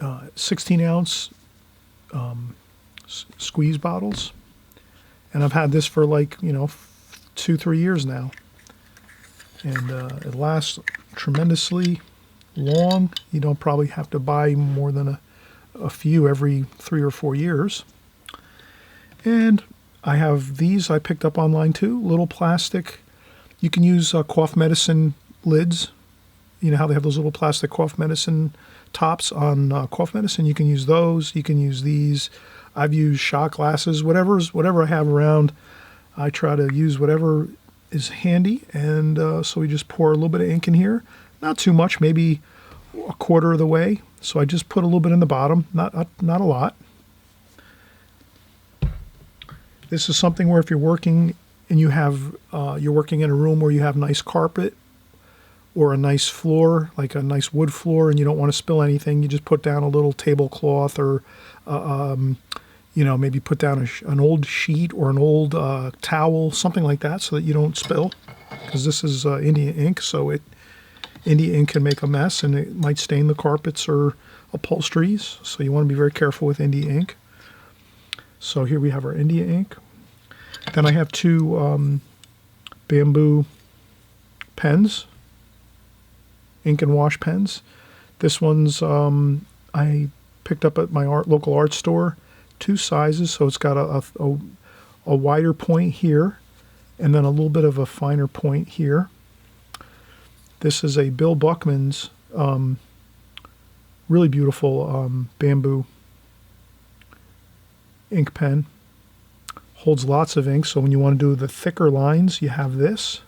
16-ounce squeeze bottles. And I've had this for like, 2-3 years now. And it lasts tremendously long. You don't probably have to buy more than a few every 3 or 4 years. And I have these I picked up online too, little plastic. You can use cough medicine lids. You know how they have those little plastic cough medicine tops on cough medicine? You can use those. You can use these. I've used shot glasses, whatever I have around. I try to use whatever is handy. And so we just pour a little bit of ink in here. Not too much, maybe a quarter of the way. So I just put a little bit in the bottom, not a lot. This is something where if you're working and you're working in a room where you have nice carpet or a nice floor, like a nice wood floor, and you don't want to spill anything, you just put down a little tablecloth or, maybe put down an old sheet or an old towel, something like that, so that you don't spill. Because this is India ink, so India ink can make a mess, and it might stain the carpets or upholsteries. So you want to be very careful with India ink. So here we have our India ink. Then I have two bamboo pens, ink and wash pens. This one's I picked up at my local art store, 2 sizes. So it's got a wider point here, and then a little bit of a finer point here. This is a Bill Buckman's really beautiful bamboo ink pen. Holds lots of ink, so when you want to do the thicker lines, you have this.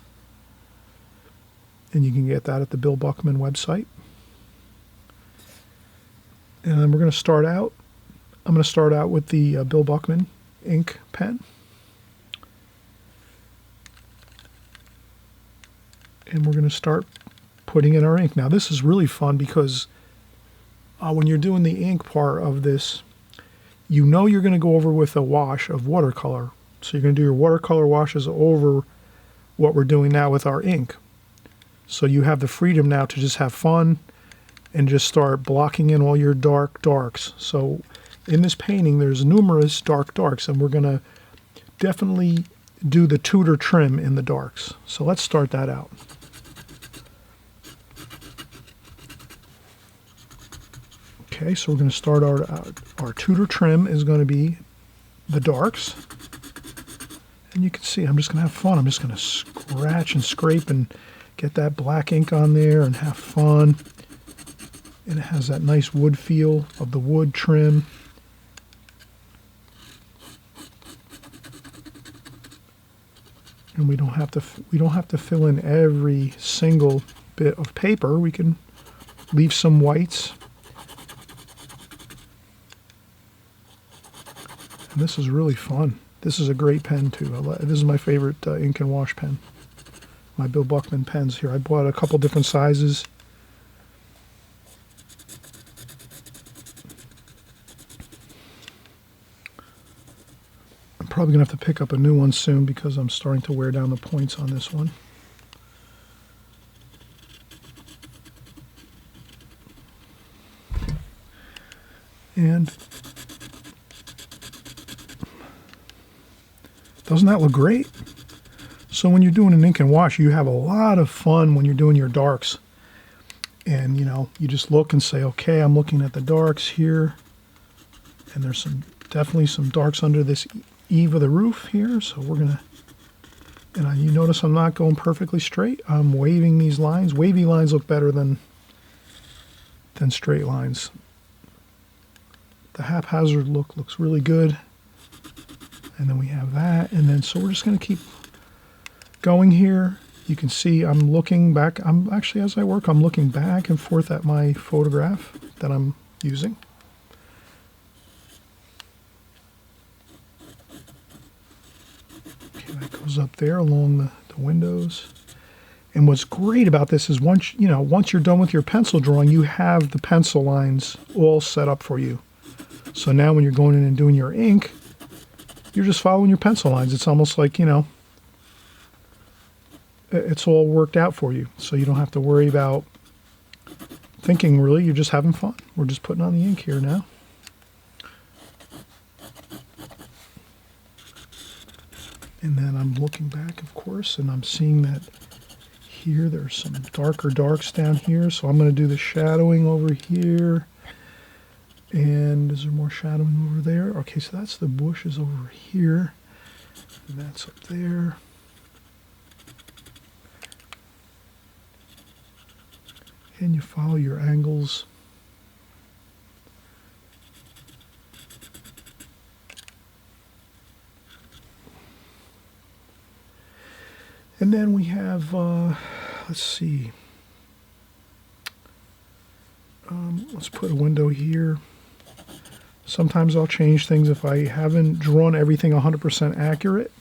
And you can get that at the Bill Buckman website. And then we're going to start out. I'm going to start out with the Bill Buckman ink pen. And we're going to start putting in our ink. Now this is really fun because when you're doing the ink part of this, you're going to go over with a wash of watercolor. So you're going to do your watercolor washes over what we're doing now with our ink. So you have the freedom now to just have fun and just start blocking in all your darks. So in this painting, there's numerous darks, and we're going to definitely do the Tudor trim in the darks. So let's start that out. Okay, so we're going to start our Tudor trim is going to be the darks. And you can see I'm just going to have fun. I'm just going to scratch and scrape and get that black ink on there and have fun. And it has that nice wood feel of the wood trim. And we don't have to fill in every single bit of paper. We can leave some whites. And this is really fun. This is a great pen too. This is my favorite ink and wash pen. My Bill Buckman pens here. I bought a couple different sizes. I'm probably going to have to pick up a new one soon because I'm starting to wear down the points on this one. And doesn't that look great? So when you're doing an ink and wash, you have a lot of fun when you're doing your darks. And, you just look and say, okay, I'm looking at the darks here. And there's definitely some darks under this eave of the roof here. So we're going to, and you notice I'm not going perfectly straight. I'm waving these lines. Wavy lines look better than straight lines. The haphazard look looks really good. And then we have that, and then so we're just going to keep going here. You can see I'm looking back. I'm actually, as I work, I'm looking back and forth at my photograph that I'm using. goes up there along the windows. And what's great about this is once you're done with your pencil drawing, you have the pencil lines all set up for you. So now when you're going in and doing your ink, you're just following your pencil lines. It's almost like, it's all worked out for you. So you don't have to worry about thinking, really. You're just having fun. We're just putting on the ink here now. And then I'm looking back, of course, and I'm seeing that here there's some darker darks down here. So I'm going to do the shadowing over here. And is there more shadowing over there? Okay, so that's the bushes over here. And that's up there. And you follow your angles. And then we have, let's see, let's put a window here. Sometimes I'll change things if I haven't drawn everything 100% accurate.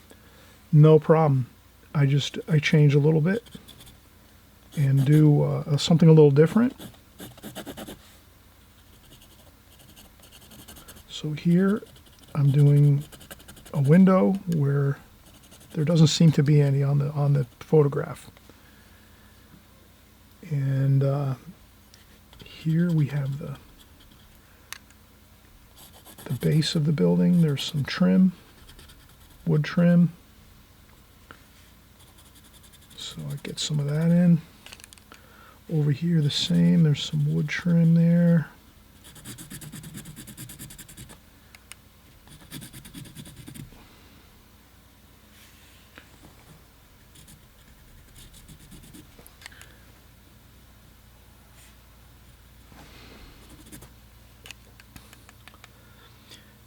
No problem. I change a little bit and do something a little different. So here I'm doing a window where there doesn't seem to be any on the photograph. And here we have the base of the building. There's some trim, wood trim. So I get some of that in. Over here the same, there's some wood trim there.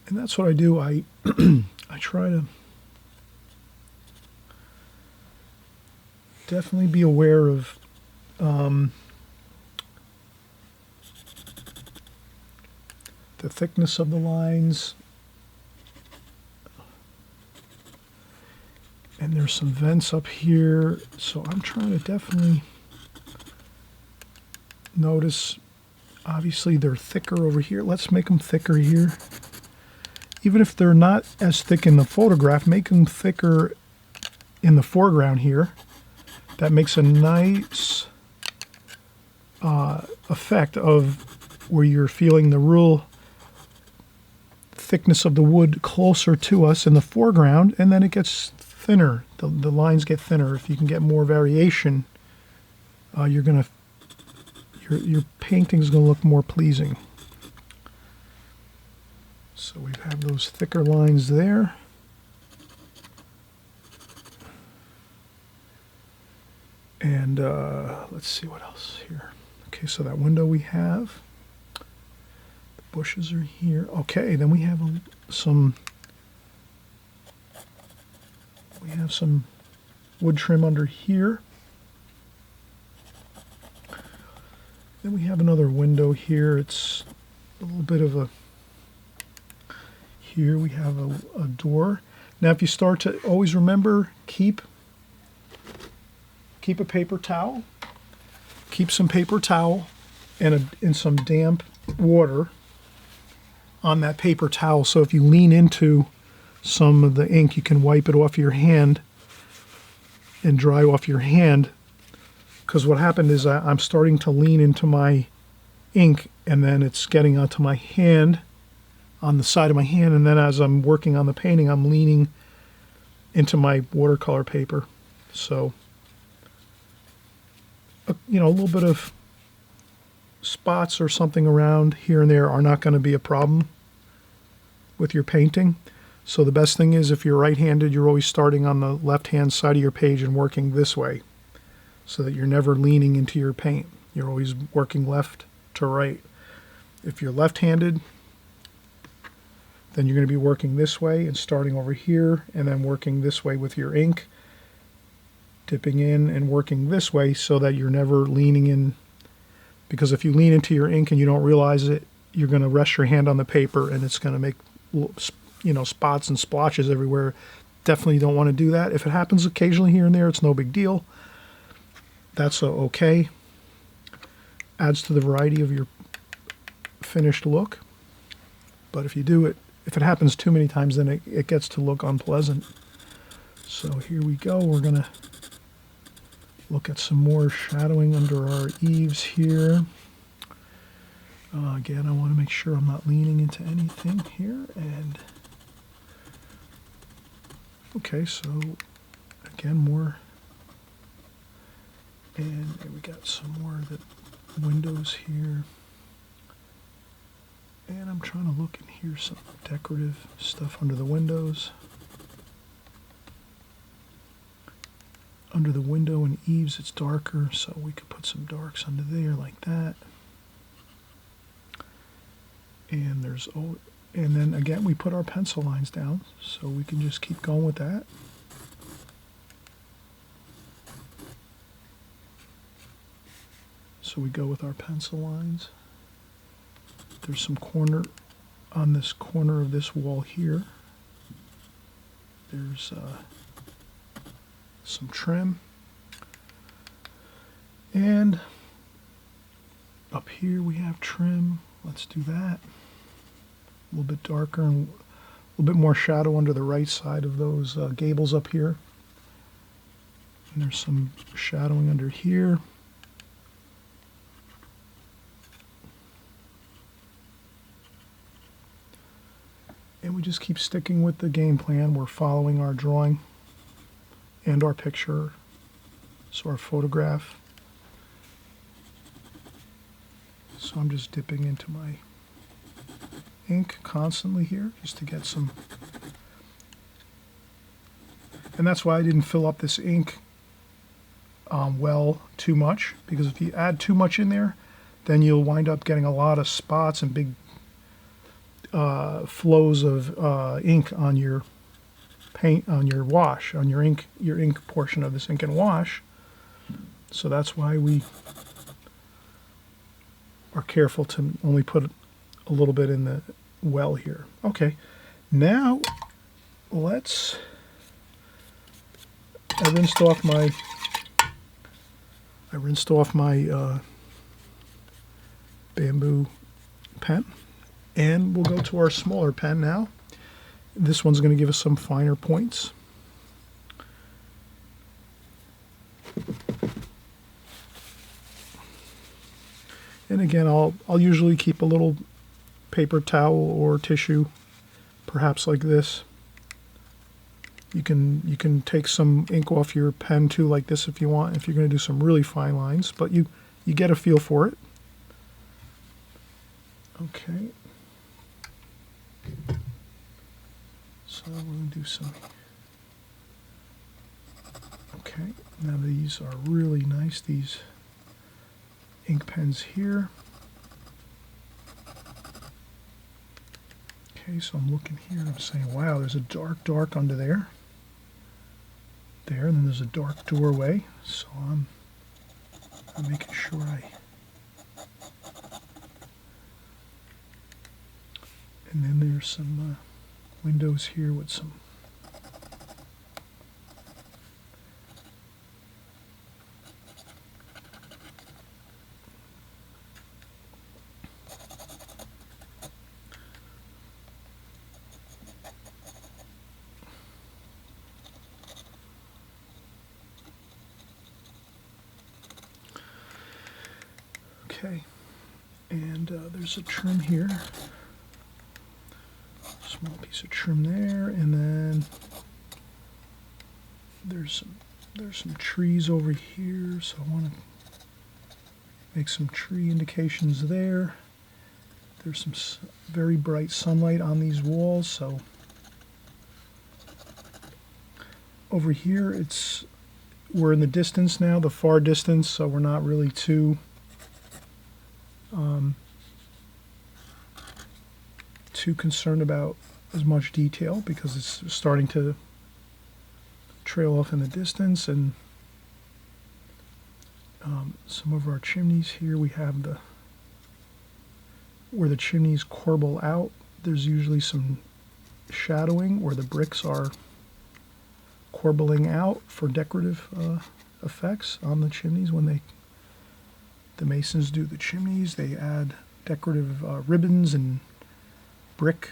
And that's what I do. I try to definitely be aware of the thickness of the lines. And there's some vents up here, so I'm trying to definitely notice. Obviously they're thicker over here. Let's make them thicker here. Even if they're not as thick in the photograph, make them thicker in the foreground here. That makes a nice effect of where you're feeling the real thickness of the wood closer to us in the foreground, and then it gets thinner. The lines get thinner. If you can get more variation, your painting is going to look more pleasing. So we have those thicker lines there. And let's see what else here. Okay, so that window we have. The bushes are here. Okay, then we have some wood trim under here. Then we have another window here. It's a little bit of a... Here we have a door. Now if you start to always remember, keep a paper towel. Keep some paper towel and some damp water on that paper towel. So if you lean into some of the ink, you can wipe it off your hand and dry off your hand. Because what happened is I'm starting to lean into my ink, and then it's getting onto my hand, on the side of my hand, and then as I'm working on the painting, I'm leaning into my watercolor paper. So, a little bit of spots or something around here and there are not going to be a problem with your painting. So the best thing is, if you're right-handed, you're always starting on the left-hand side of your page and working this way, so that you're never leaning into your paint. You're always working left to right. If you're left-handed, then you're going to be working this way and starting over here, and then working this way with your ink, dipping in and working this way, so that you're never leaning in. Because if you lean into your ink and you don't realize it, you're going to rest your hand on the paper, and it's going to make spots and splotches everywhere definitely don't want to do that. If it happens occasionally here and there, it's no big deal. That's okay. Adds to the variety of your finished look. But if you do it, if it happens too many times, then it gets to look unpleasant. So here we go. We're going to look at some more shadowing under our eaves here. Again, I want to make sure I'm not leaning into anything here. And okay, so again, more. And we got some more of the windows here. And I'm trying to look in here, some decorative stuff under the windows. Under the window and eaves, it's darker, so we could put some darks under there like that. And and then again, we put our pencil lines down, so we can just keep going with that. So we go with our pencil lines. There's some corner on this corner of this wall here. There's some trim. And up here we have trim. Let's do that. A little bit darker and a little bit more shadow under the right side of those gables up here. And there's some shadowing under here. And we just keep sticking with the game plan. We're following our drawing and our picture, so our photograph. So I'm just dipping into my ink constantly here just to get some. And that's why I didn't fill up this ink well too much, because if you add too much in there, then you'll wind up getting a lot of spots and big flows of ink on your paint, on your wash, on your ink portion of this ink and wash. So that's why we are careful to only put a little bit in the well here. Okay, now I rinsed off my bamboo pen. And we'll go to our smaller pen now. This one's going to give us some finer points. And again, I'll usually keep a little paper towel or tissue, perhaps like this. You can take some ink off your pen too, like this, if you want, if you're going to do some really fine lines, but you get a feel for it. Okay. So we're going to do some. Okay, now these are really nice, these ink pens here. Okay, so I'm looking here and I'm saying, wow, there's a dark under there. There, and then there's a dark doorway. So I'm making sure and then there's some windows here with some okay, and there's a trim here. Small piece of trim there, and then there's some trees over here, so I want to make some tree indications there. There's some very bright sunlight on these walls, so over here we're in the distance now, the far distance, so we're not really too concerned about as much detail because it's starting to trail off in the distance. And some of our chimneys here, we have where the chimneys corbel out, there's usually some shadowing where the bricks are corbelling out for decorative effects on the chimneys. When the masons do the chimneys, they add decorative ribbons and brick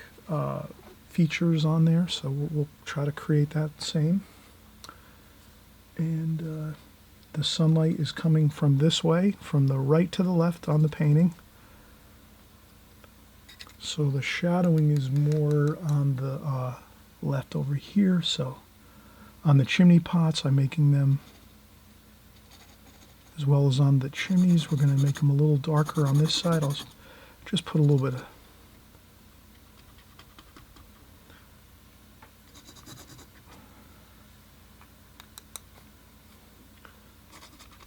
features on there, so we'll try to create that same. And the sunlight is coming from this way, from the right to the left on the painting. So the shadowing is more on the left over here. So on the chimney pots, I'm making them, as well as on the chimneys, we're going to make them a little darker on this side. I'll just put a little bit of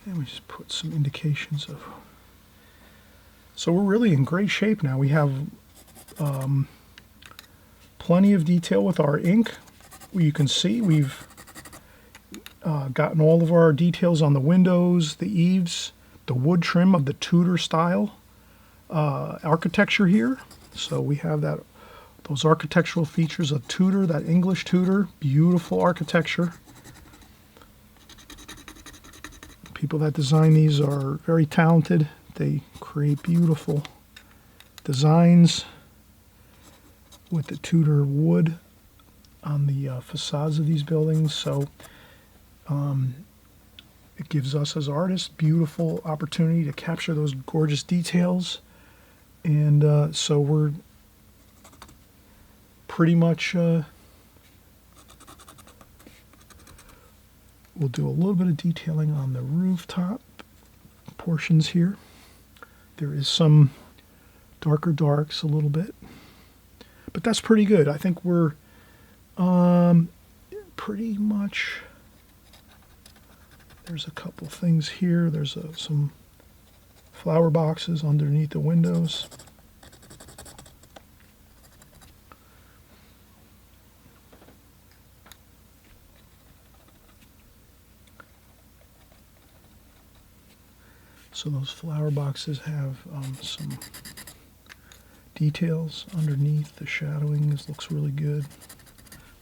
and we just put some indications of. So we're really in great shape now. We have plenty of detail with our ink. You can see we've gotten all of our details on the windows, the eaves, the wood trim of the Tudor style architecture here. So we have those architectural features of Tudor, that English Tudor, beautiful architecture. People that design these are very talented. They create beautiful designs with the Tudor wood on the facades of these buildings. So it gives us as artists beautiful opportunity to capture those gorgeous details. And so we're pretty much we'll do a little bit of detailing on the rooftop portions here. There is some darker darks a little bit, but that's pretty good. I think we're pretty much, there's a couple things here. There's some flower boxes underneath the windows. So those flower boxes have some details underneath. The shadowing looks really good.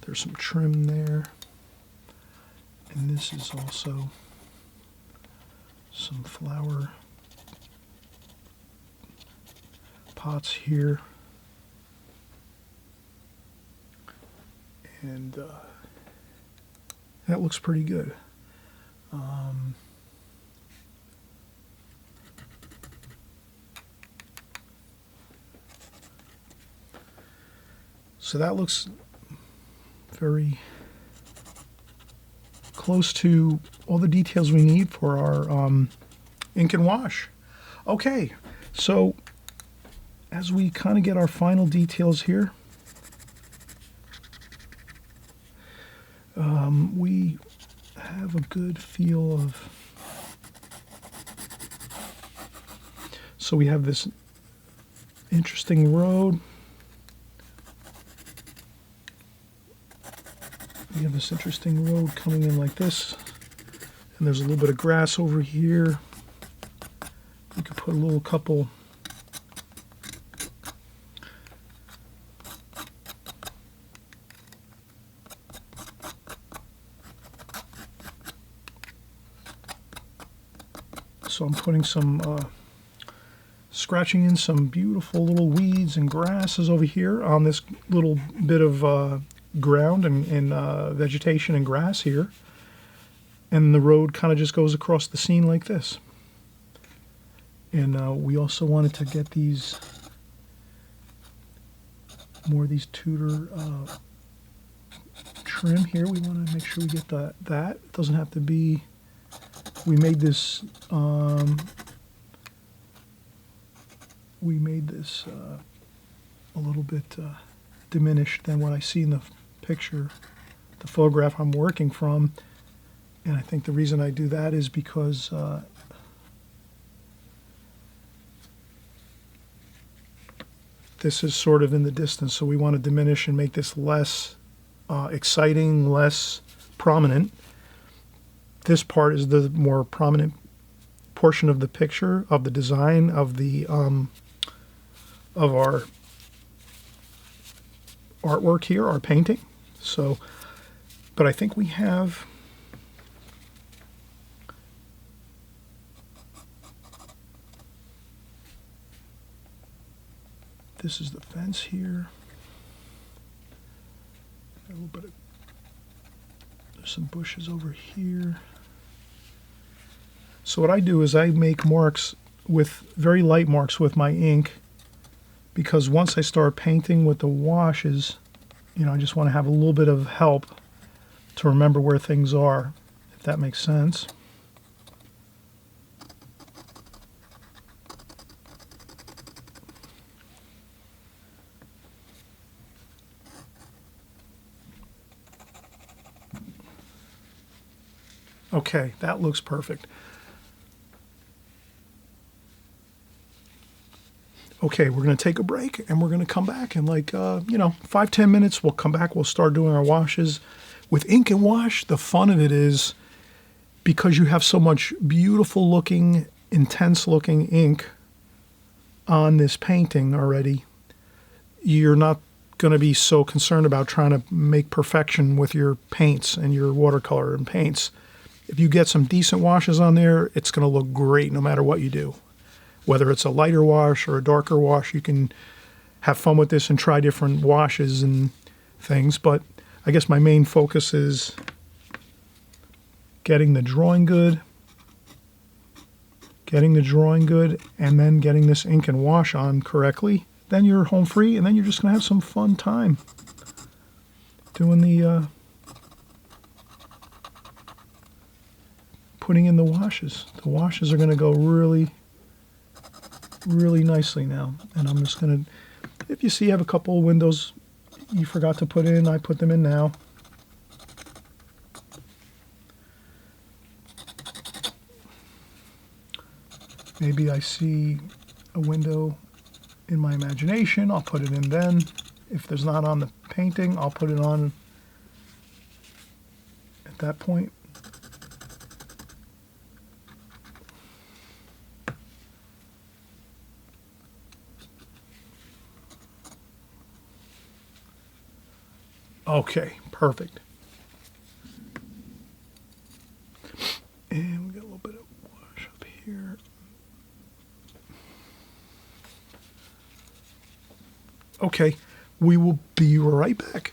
There's some trim there. And this is also some flower pots here. And that looks pretty good. So that looks very close to all the details we need for our ink and wash. Okay, so as we kind of get our final details here, we have a good feel of, so we have this interesting road. We have this interesting road coming in like this, and there's a little bit of grass over here. We could put a little couple so I'm putting some scratching in some beautiful little weeds and grasses over here on this little bit of ground and vegetation and grass here, and the road kind of just goes across the scene like this. And we also wanted to get these more of these Tudor trim here. We want to make sure we get that. It doesn't have to be, we made this a little bit diminished than what I see in the picture, the photograph I'm working from. And I think the reason I do that is because this is sort of in the distance, so we want to diminish and make this less exciting, less prominent. This part is the more prominent portion of the picture, of the design, of the of our artwork here, our painting. So But I think we have... This is the fence here. A little bit of... There's some bushes over here. So what I do is I make marks with very light marks with my ink, because once I start painting with the washes, you know, I just want to have a little bit of help to remember where things are, if that makes sense. Okay, that looks perfect. Okay, we're going to take a break and we're going to come back in like, 5-10 minutes. We'll come back. We'll start doing our washes. With ink and wash, the fun of it is because you have so much beautiful looking, intense looking ink on this painting already, you're not going to be so concerned about trying to make perfection with your paints and your watercolor and paints. If you get some decent washes on there, it's going to look great no matter what you do. Whether it's a lighter wash or a darker wash, you can have fun with this and try different washes and things. But I guess my main focus is getting the drawing good, and then getting this ink and wash on correctly. Then you're home free, and then you're just going to have some fun time doing the putting in the washes. The washes are going to go really nicely now. And I'm just going to, if you see I have a couple of windows you forgot to put in, I put them in now. Maybe I see a window in my imagination, I'll put it in then. If there's not on the painting, I'll put it on at that point. Okay, perfect. And we got a little bit of wash up here. Okay, we will be right back.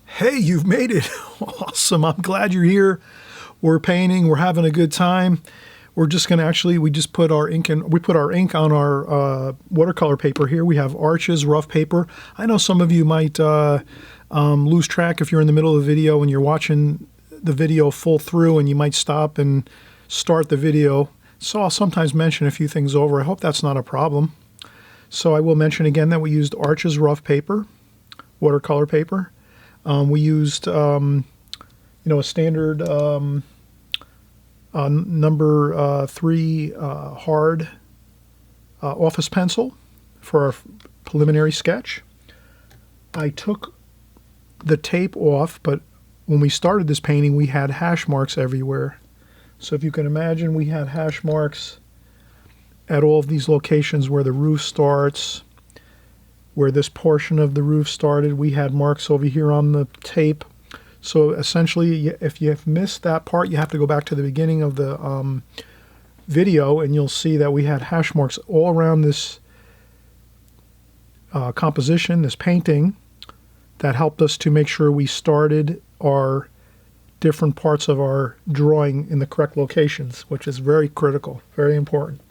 Hey, you've made it. Awesome. I'm glad you're here. We're painting. We're having a good time. We're just going to we just put our ink in, we put our ink on our watercolor paper here. We have Arches rough paper. I know some of you might lose track if you're in the middle of the video and you're watching the video full through, and you might stop and start the video. So I'll sometimes mention a few things over. I hope that's not a problem. So I will mention again that we used Arches rough paper, watercolor paper. We used, a standard number 3 hard office pencil for our preliminary sketch. I took the tape off, but when we started this painting, we had hash marks everywhere. So if you can imagine, we had hash marks at all of these locations where the roof starts, where this portion of the roof started. We had marks over here on the tape. So essentially, if you have missed that part, you have to go back to the beginning of the video, and you'll see that we had hash marks all around this composition, this painting, that helped us to make sure we started our different parts of our drawing in the correct locations, which is very critical, very important.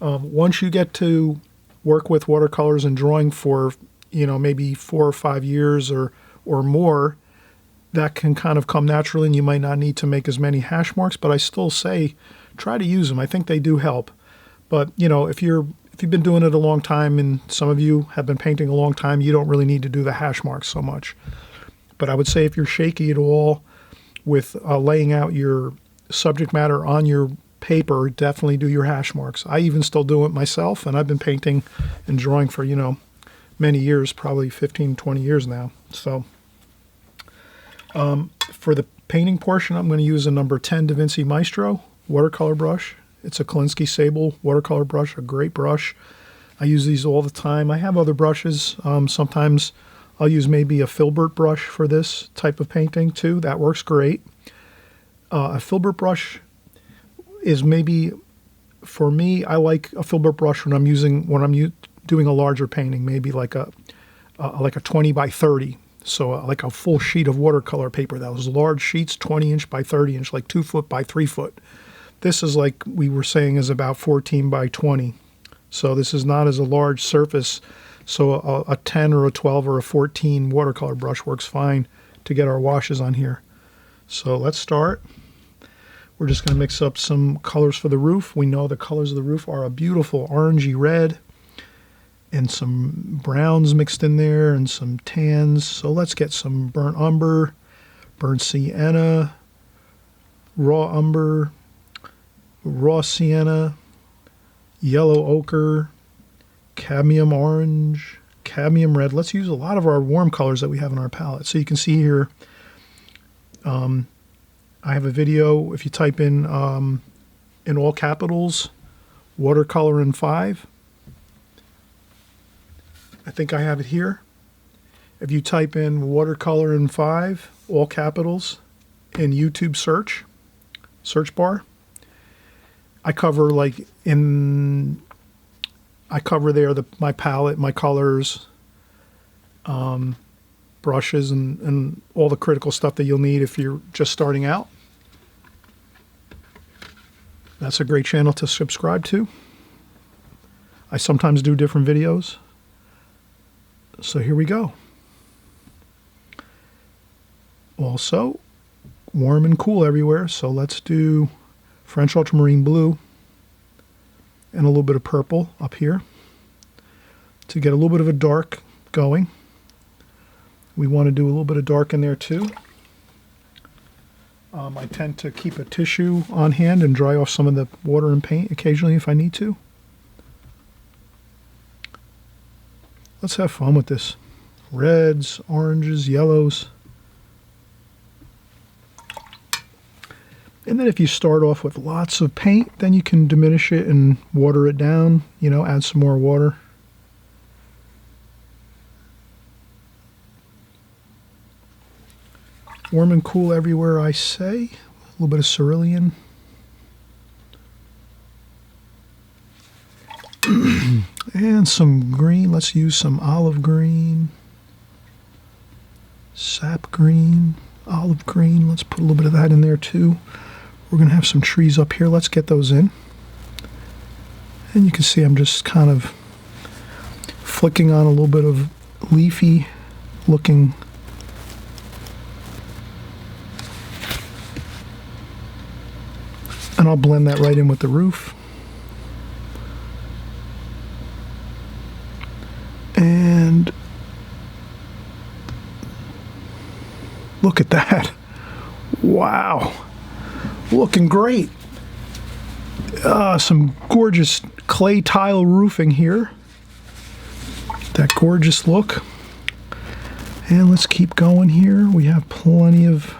Once you get to work with watercolors and drawing for, maybe 4 or 5 years or more, that can kind of come naturally, and you might not need to make as many hash marks, but I still say try to use them. I think they do help. But, if you've been doing it a long time, and some of you have been painting a long time, you don't really need to do the hash marks so much. But I would say if you're shaky at all with laying out your subject matter on your paper, definitely do your hash marks. I even still do it myself, and I've been painting and drawing for, many years, probably 15, 20 years now. So for the painting portion, I'm going to use a number 10 Da Vinci Maestro watercolor brush. It's a Kolinsky Sable watercolor brush, a great brush. I use these all the time. I have other brushes. Sometimes I'll use maybe a filbert brush for this type of painting too. That works great. A filbert brush is maybe, for me, I like a filbert brush when I'm doing a larger painting, maybe like a 20 by 30. So like a full sheet of watercolor paper. Those large sheets, 20 inch by 30 inch, like 2 foot by 3 foot. This is, like we were saying, is about 14 by 20. So this is not as a large surface. So a 10 or a 12 or a 14 watercolor brush works fine to get our washes on here. So let's start. We're just going to mix up some colors for the roof. We know the colors of the roof are a beautiful orangey red and some browns mixed in there and some tans. So let's get some burnt umber, burnt sienna, raw umber, raw sienna, yellow ochre, cadmium orange, cadmium red. Let's use a lot of our warm colors that we have in our palette. So you can see here, I have a video. If you type in all capitals, watercolor in 5. I think I have it here. If you type in watercolor in 5, all capitals, in YouTube search bar, I cover there my palette, my colors, brushes, and all the critical stuff that you'll need if you're just starting out. That's a great channel to subscribe to. I sometimes do different videos. So here we go. Also, warm and cool everywhere, so let's do French ultramarine blue and a little bit of purple up here to get a little bit of a dark going. We want to do a little bit of dark in there too. I tend to keep a tissue on hand and dry off some of the water and paint occasionally if I need to. Let's have fun with this. Reds, oranges, yellows. And then if you start off with lots of paint, then you can diminish it and water it down, add some more water. Warm and cool everywhere, I say. A little bit of cerulean. And some green. Let's use some olive green, sap green, olive green. Let's put a little bit of that in there too. We're going to have some trees up here. Let's get those in. And you can see I'm just kind of flicking on a little bit of leafy looking . And I'll blend that right in with the roof. And look at that. Wow. Looking great. Some gorgeous clay tile roofing here. That gorgeous look. And let's keep going here. We have plenty of...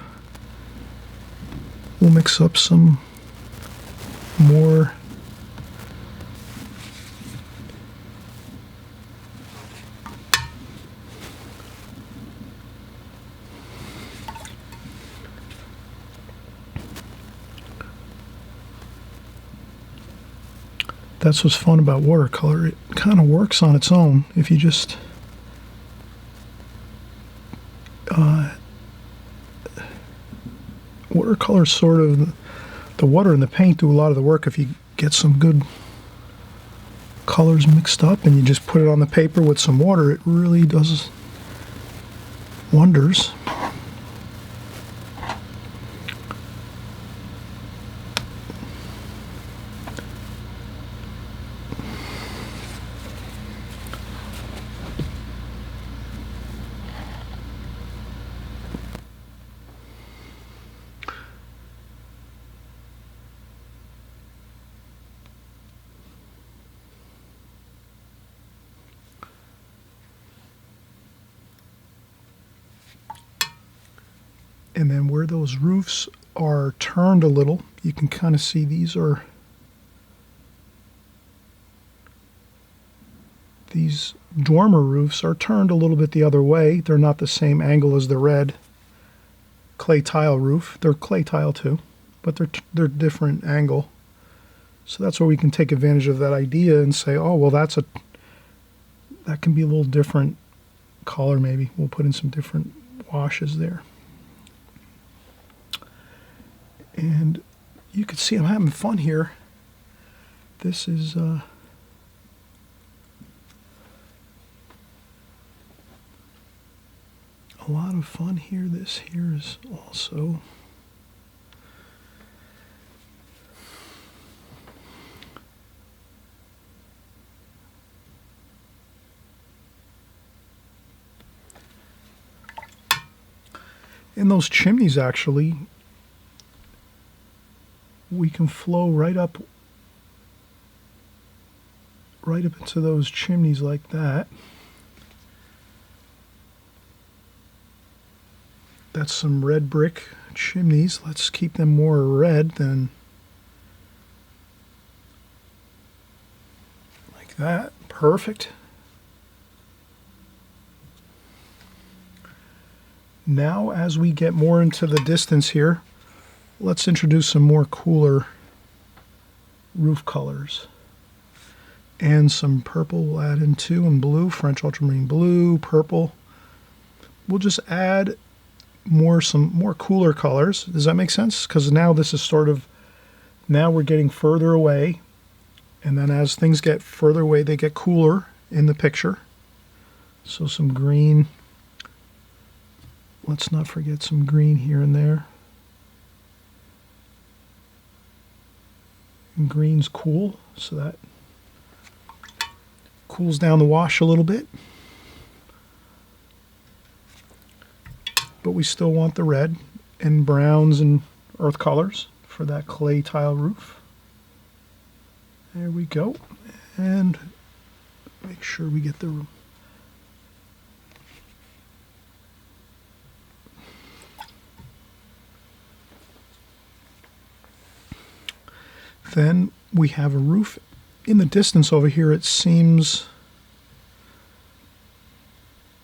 We'll mix up some more. That's what's fun about watercolor. It kind of works on its own if you just watercolor sort of the water and the paint do a lot of the work. If you get some good colors mixed up and you just put it on the paper with some water, it really does wonders. And then where those roofs are turned a little, you can kind of see these these dormer roofs are turned a little bit the other way. They're not the same angle as the red clay tile roof. They're clay tile too, but they're different angle. So that's where we can take advantage of that idea and say, oh, well, that can be a little different color maybe. We'll put in some different washes there. And you can see I'm having fun here. This is a lot of fun here. This here is also in those chimneys. Actually, we can flow right up into those chimneys like that. That's some red brick chimneys. Let's keep them more red than like that. Perfect. Now, as we get more into the distance here, let's introduce some more cooler roof colors. And some purple we'll add in too, and blue, French ultramarine blue, purple. We'll just add some more cooler colors. Does that make sense? Because now this is now we're getting further away, and then as things get further away, they get cooler in the picture. So some green. Let's not forget some green here and there. And green's cool, so that cools down the wash a little bit. But we still want the red and browns and earth colors for that clay tile roof. There we go. And make sure we get the then we have a roof in the distance over here. It seems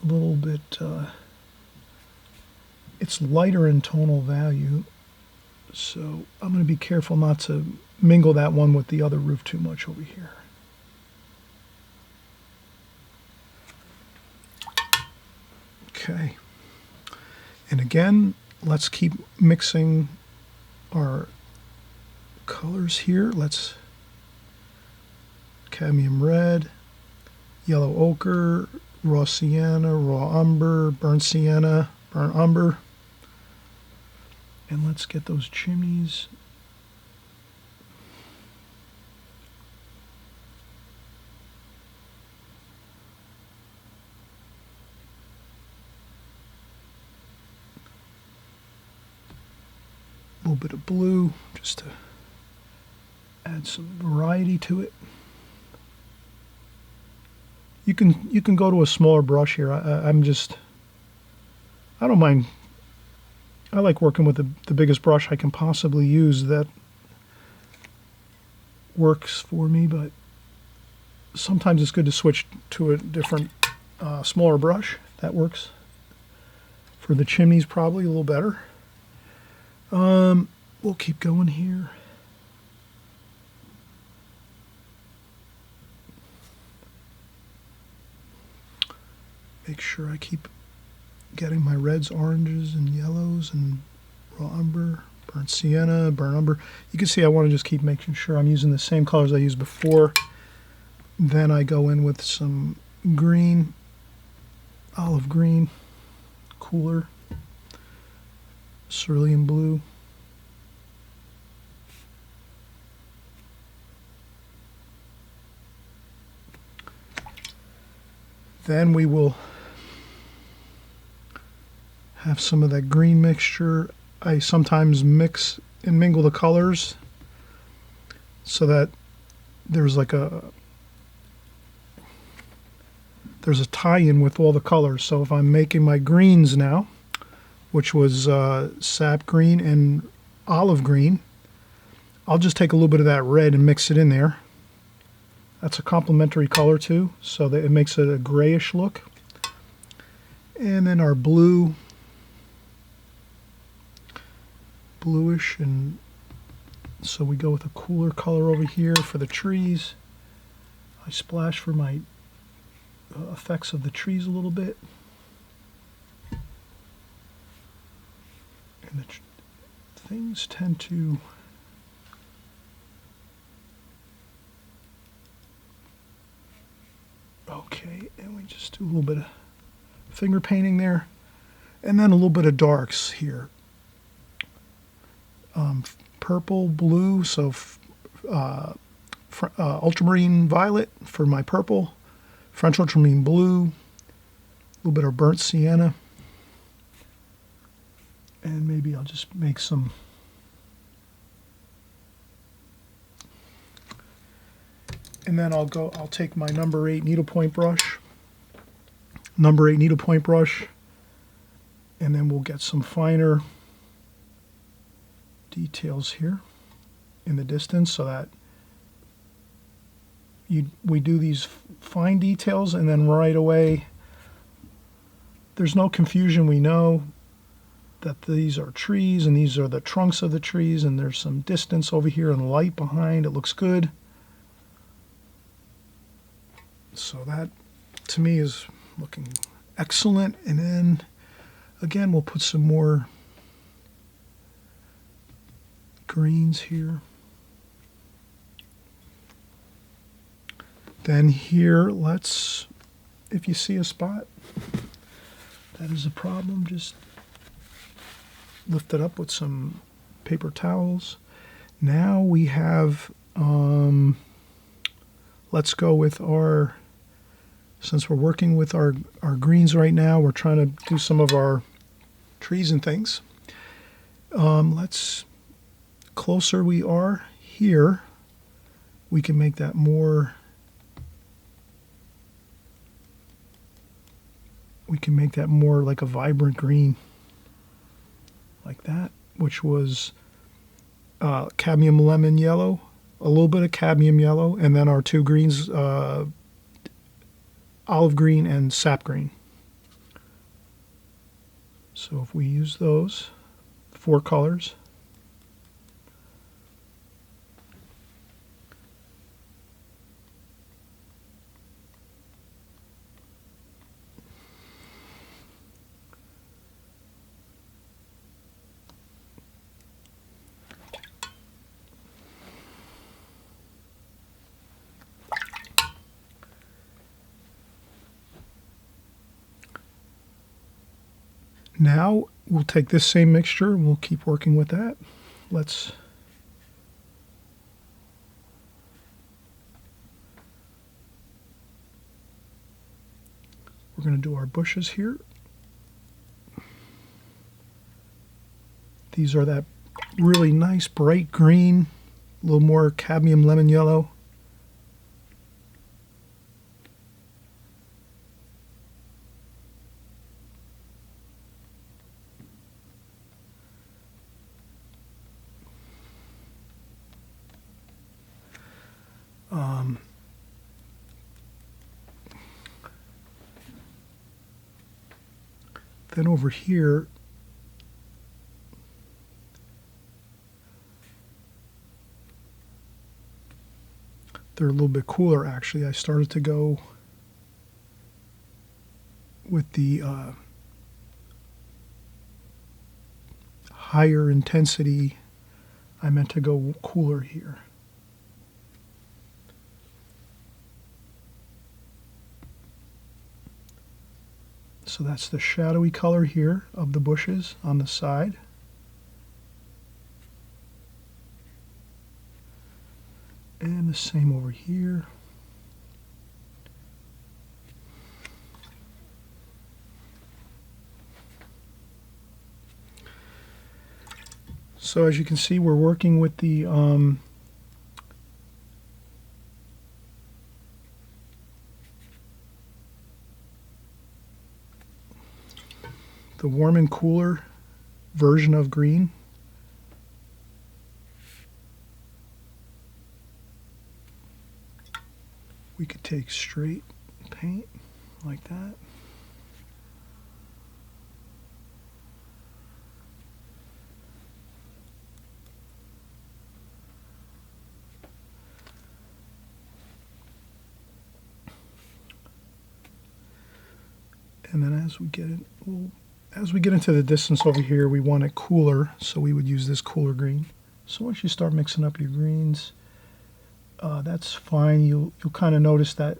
a little bit it's lighter in tonal value, so I'm going to be careful not to mingle that one with the other roof too much over here. Okay, and again, let's keep mixing our colors here. Let's cadmium red, yellow ochre, raw sienna, raw umber, burnt sienna, burnt umber. And let's get those chimneys. A little bit of blue just to add some variety to it. You can go to a smaller brush here. I don't mind. I like working with the biggest brush I can possibly use. That works for me, but sometimes it's good to switch to a different smaller brush. That works for the chimneys probably a little better. We'll keep going here. Make sure I keep getting my reds, oranges, and yellows, and raw umber, burnt sienna, burnt umber. You can see I want to just keep making sure I'm using the same colors I used before. Then I go in with some green, olive green, cooler, cerulean blue. Then we will have some of that green mixture. I sometimes mix and mingle the colors so that there's a tie-in with all the colors. So if I'm making my greens now, which was sap green and olive green, I'll just take a little bit of that red and mix it in there. That's a complementary color too, so that it makes it a grayish look. And then our blue, bluish, and so we go with a cooler color over here for the trees. I splash for my effects of the trees a little bit. And the things tend to okay, and we just do a little bit of finger painting there, and then a little bit of darks here. Purple, blue, so ultramarine violet for my purple, French ultramarine blue, a little bit of burnt sienna, and maybe I'll just make some and then I'll take my number 8 needlepoint brush, and then we'll get some finer details here in the distance, so that we do these fine details, and then right away there's no confusion. We know that these are trees and these are the trunks of the trees, and there's some distance over here and light behind. It looks good. So that to me is looking excellent. And then again we'll put some more greens here. Then here, if you see a spot that is a problem, just lift it up with some paper towels. Now we have, let's go with since we're working with our greens right now, we're trying to do some of our trees and things. Closer we are here, we can make that more, like a vibrant green, like that, which was cadmium lemon yellow, a little bit of cadmium yellow, and then our two greens, olive green and sap green. So if we use those 4 colors, now we'll take this same mixture and we'll keep working with that. We're going to do our bushes here. These are that really nice bright green, a little more cadmium lemon yellow. Then over here, they're a little bit cooler actually. I started to go with the higher intensity. I meant to go cooler here. So that's the shadowy color here of the bushes on the side. And the same over here. So as you can see, we're working with the warm and cooler version of green. We could take straight paint like that. And then as we get into the distance over here, we want it cooler, so we would use this cooler green. So once you start mixing up your greens, that's fine. You'll kind of notice that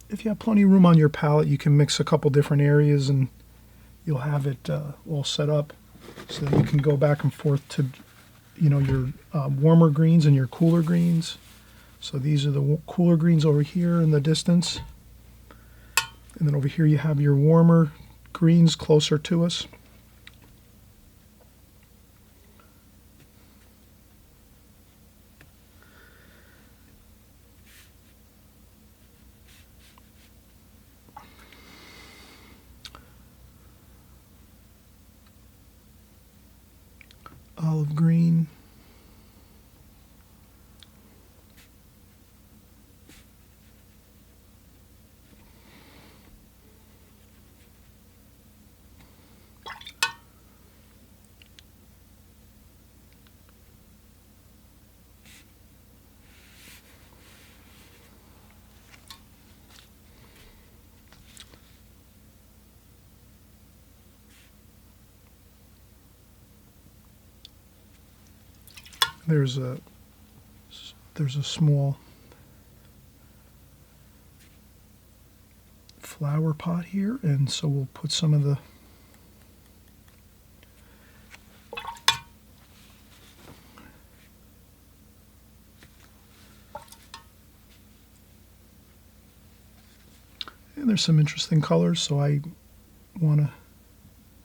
if you have plenty of room on your palette, you can mix a couple different areas, and you'll have it all set up so that you can go back and forth to, your warmer greens and your cooler greens. So these are the cooler greens over here in the distance. And then over here you have your warmer greens closer to us. Olive green. There's a small flower pot here, and so we'll put some of the and there's some interesting colors, so I want to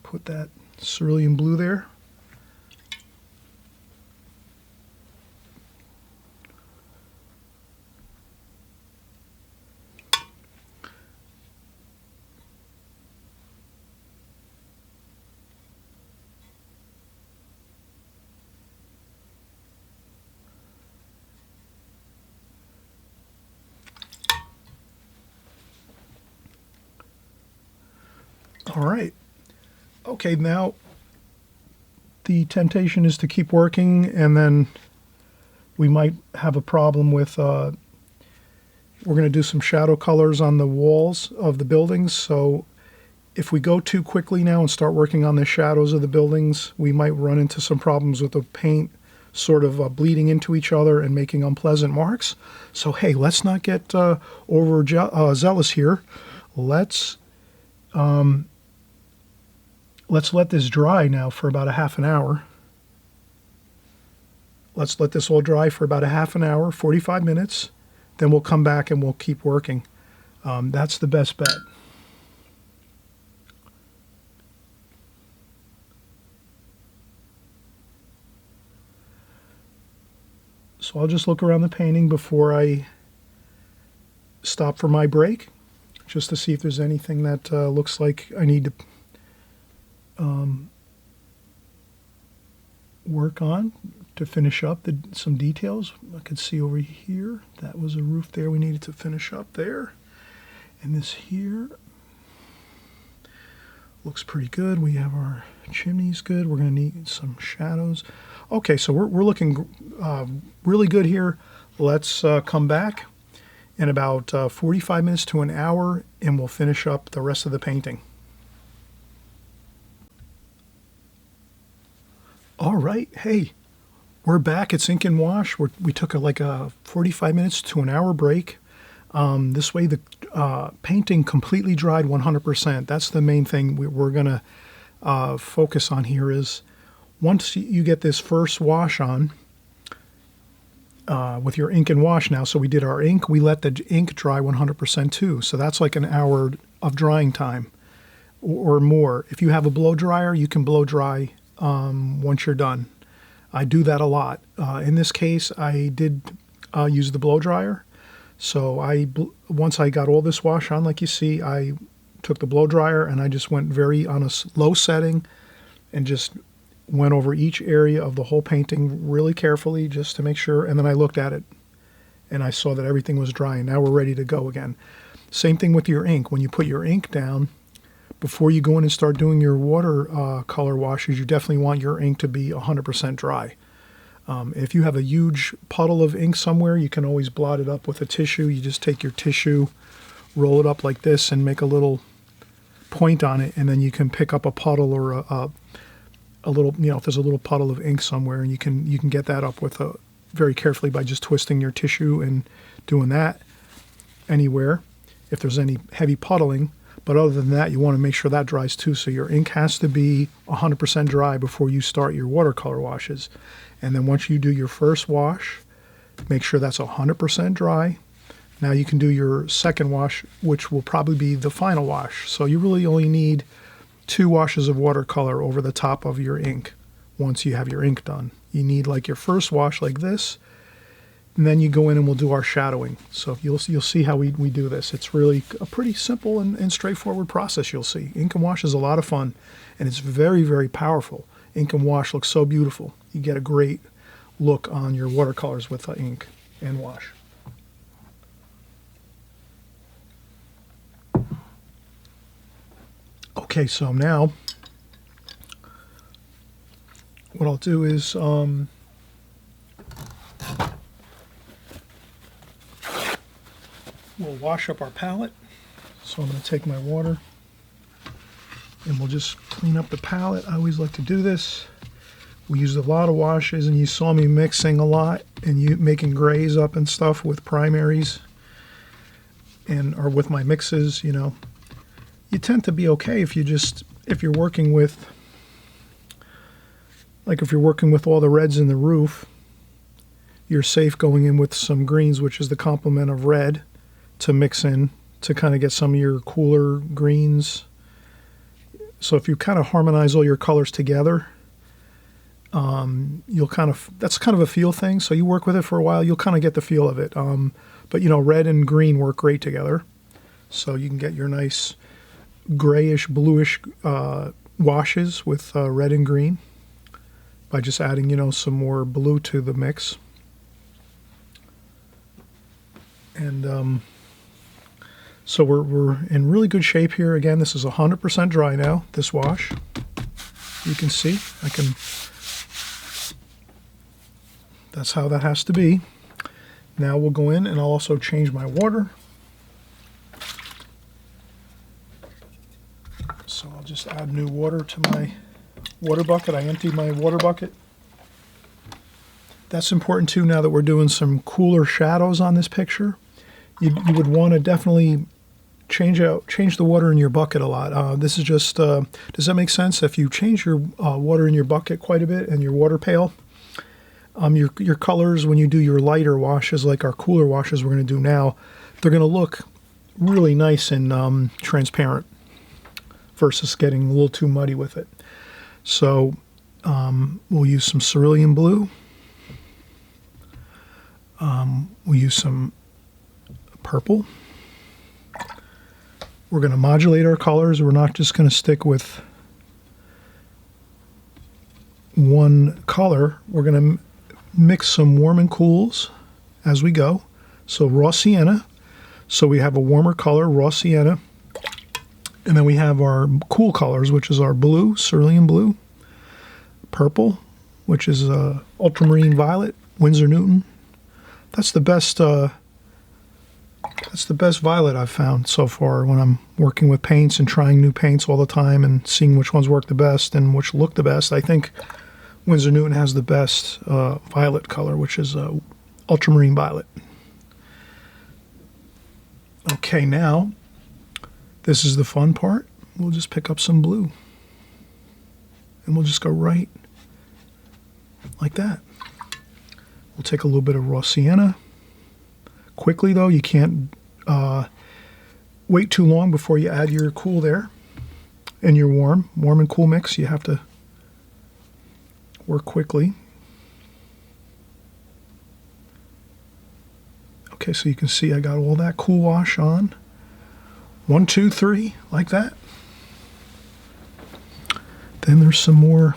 put that cerulean blue there. All right. Okay, now the temptation is to keep working, and then we might have a problem with, we're going to do some shadow colors on the walls of the buildings. So if we go too quickly now and start working on the shadows of the buildings, we might run into some problems with the paint sort of bleeding into each other and making unpleasant marks. So hey, let's not get zealous here. Let's let this dry now for about a half an hour. Let's let this all dry for about a half an hour, 45 minutes. Then we'll come back and we'll keep working. That's the best bet. So I'll just look around the painting before I stop for my break, just to see if there's anything that looks like I need to work on to finish up some details. I can see over here, that was a roof there we needed to finish up there. And this here looks pretty good. We have our chimneys good. We're going to need some shadows. Okay, so we're looking really good here. Let's come back in about 45 minutes to an hour, and we'll finish up the rest of the painting. All right, hey, we're back. It's Ink and Wash. We took like a 45 minutes to an hour break. This way the painting completely dried 100%. That's the main thing we're going to focus on here is once you get this first wash on with your Ink and Wash now. So we did our ink. We let the ink dry 100% too. So that's like an hour of drying time or more. If you have a blow dryer, you can blow dry once you're done. I do that a lot. In this case, I did use the blow dryer. So once I got all this wash on, like you see, I took the blow dryer and I just went on a low setting and just went over each area of the whole painting really carefully just to make sure. And then I looked at it and I saw that everything was dry, and now we're ready to go again. Same thing with your ink. When you put your ink down, before you go in and start doing your watercolor washes, you definitely want your ink to be 100% dry. If you have a huge puddle of ink somewhere, you can always blot it up with a tissue. You just take your tissue, roll it up like this, and make a little point on it, and then you can pick up a puddle or a little, if there's a little puddle of ink somewhere, and you can get that up with very carefully by just twisting your tissue and doing that anywhere if there's any heavy puddling. But other than that, you want to make sure that dries too. So your ink has to be 100% dry before you start your watercolor washes. And then once you do your first wash, make sure that's 100% dry. Now you can do your second wash, which will probably be the final wash. So you really only need 2 washes of watercolor over the top of your ink once you have your ink done. You need like your first wash like this, and then you go in and we'll do our shadowing. So you'll see how we do this. It's really a pretty simple and straightforward process, you'll see. Ink and wash is a lot of fun, and it's very, very powerful. Ink and wash looks so beautiful. You get a great look on your watercolors with ink and wash. Okay, so now what I'll do is we'll wash up our palette. So I'm going to take my water and we'll just clean up the palette. I always like to do this. We used a lot of washes, and you saw me mixing a lot and making grays up and stuff with primaries or with my mixes, You tend to be okay if you're working with, if you're working with all the reds in the roof, you're safe going in with some greens, which is the complement of red, to mix in to kind of get some of your cooler greens. So if you kind of harmonize all your colors together, that's kind of a feel thing. So you work with it for a while, you'll kind of get the feel of it. But red and green work great together. So you can get your nice grayish, bluish washes with red and green by just adding, some more blue to the mix. And so we're in really good shape here. Again, this is 100% dry now, this wash. You can see, that's how that has to be. Now we'll go in and I'll also change my water. So I'll just add new water to my water bucket. I emptied my water bucket. That's important too now that we're doing some cooler shadows on this picture. You would want to definitely change the water in your bucket a lot. This is just, does that make sense? If you change your water in your bucket quite a bit and your water pail, your colors when you do your lighter washes, like our cooler washes we're going to do now, they're going to look really nice and transparent versus getting a little too muddy with it. So we'll use some cerulean blue. We'll use some purple. We're going to modulate our colors. We're not just going to stick with one color. We're going to mix some warm and cools as we go. So raw sienna. So we have a warmer color, raw sienna. And then we have our cool colors, which is our blue, cerulean blue. Purple, which is ultramarine violet, Winsor Newton. That's the best violet I've found so far when I'm working with paints and trying new paints all the time and seeing which ones work the best and which look the best. I think Winsor Newton has the best violet color, which is ultramarine violet. Okay, now this is the fun part. We'll just pick up some blue and we'll just go right like that. We'll take a little bit of raw sienna. Quickly though, you can't wait too long before you add your cool there and your warm and cool mix. You have to work quickly. Okay, so you can see I got all that cool wash on. 1, 2, 3, like that. Then there's some more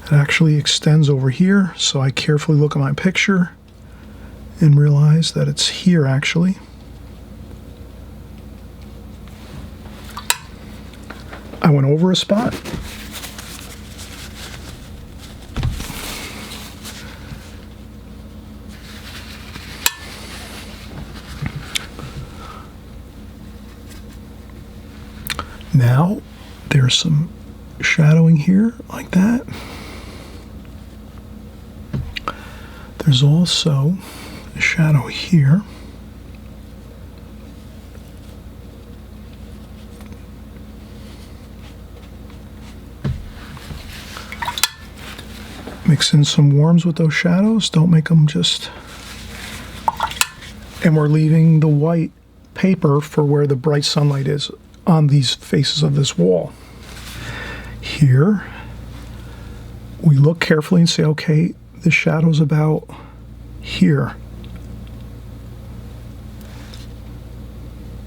that actually extends over here. So I carefully look at my picture. and realize that it's here actually. I went over a spot. Now there's some shadowing here like that. There's also a shadow here. Mix in some warms with those shadows. Don't make them just... And we're leaving the white paper for where the bright sunlight is on these faces of this wall. Here, we look carefully and say, okay, the shadow's about here.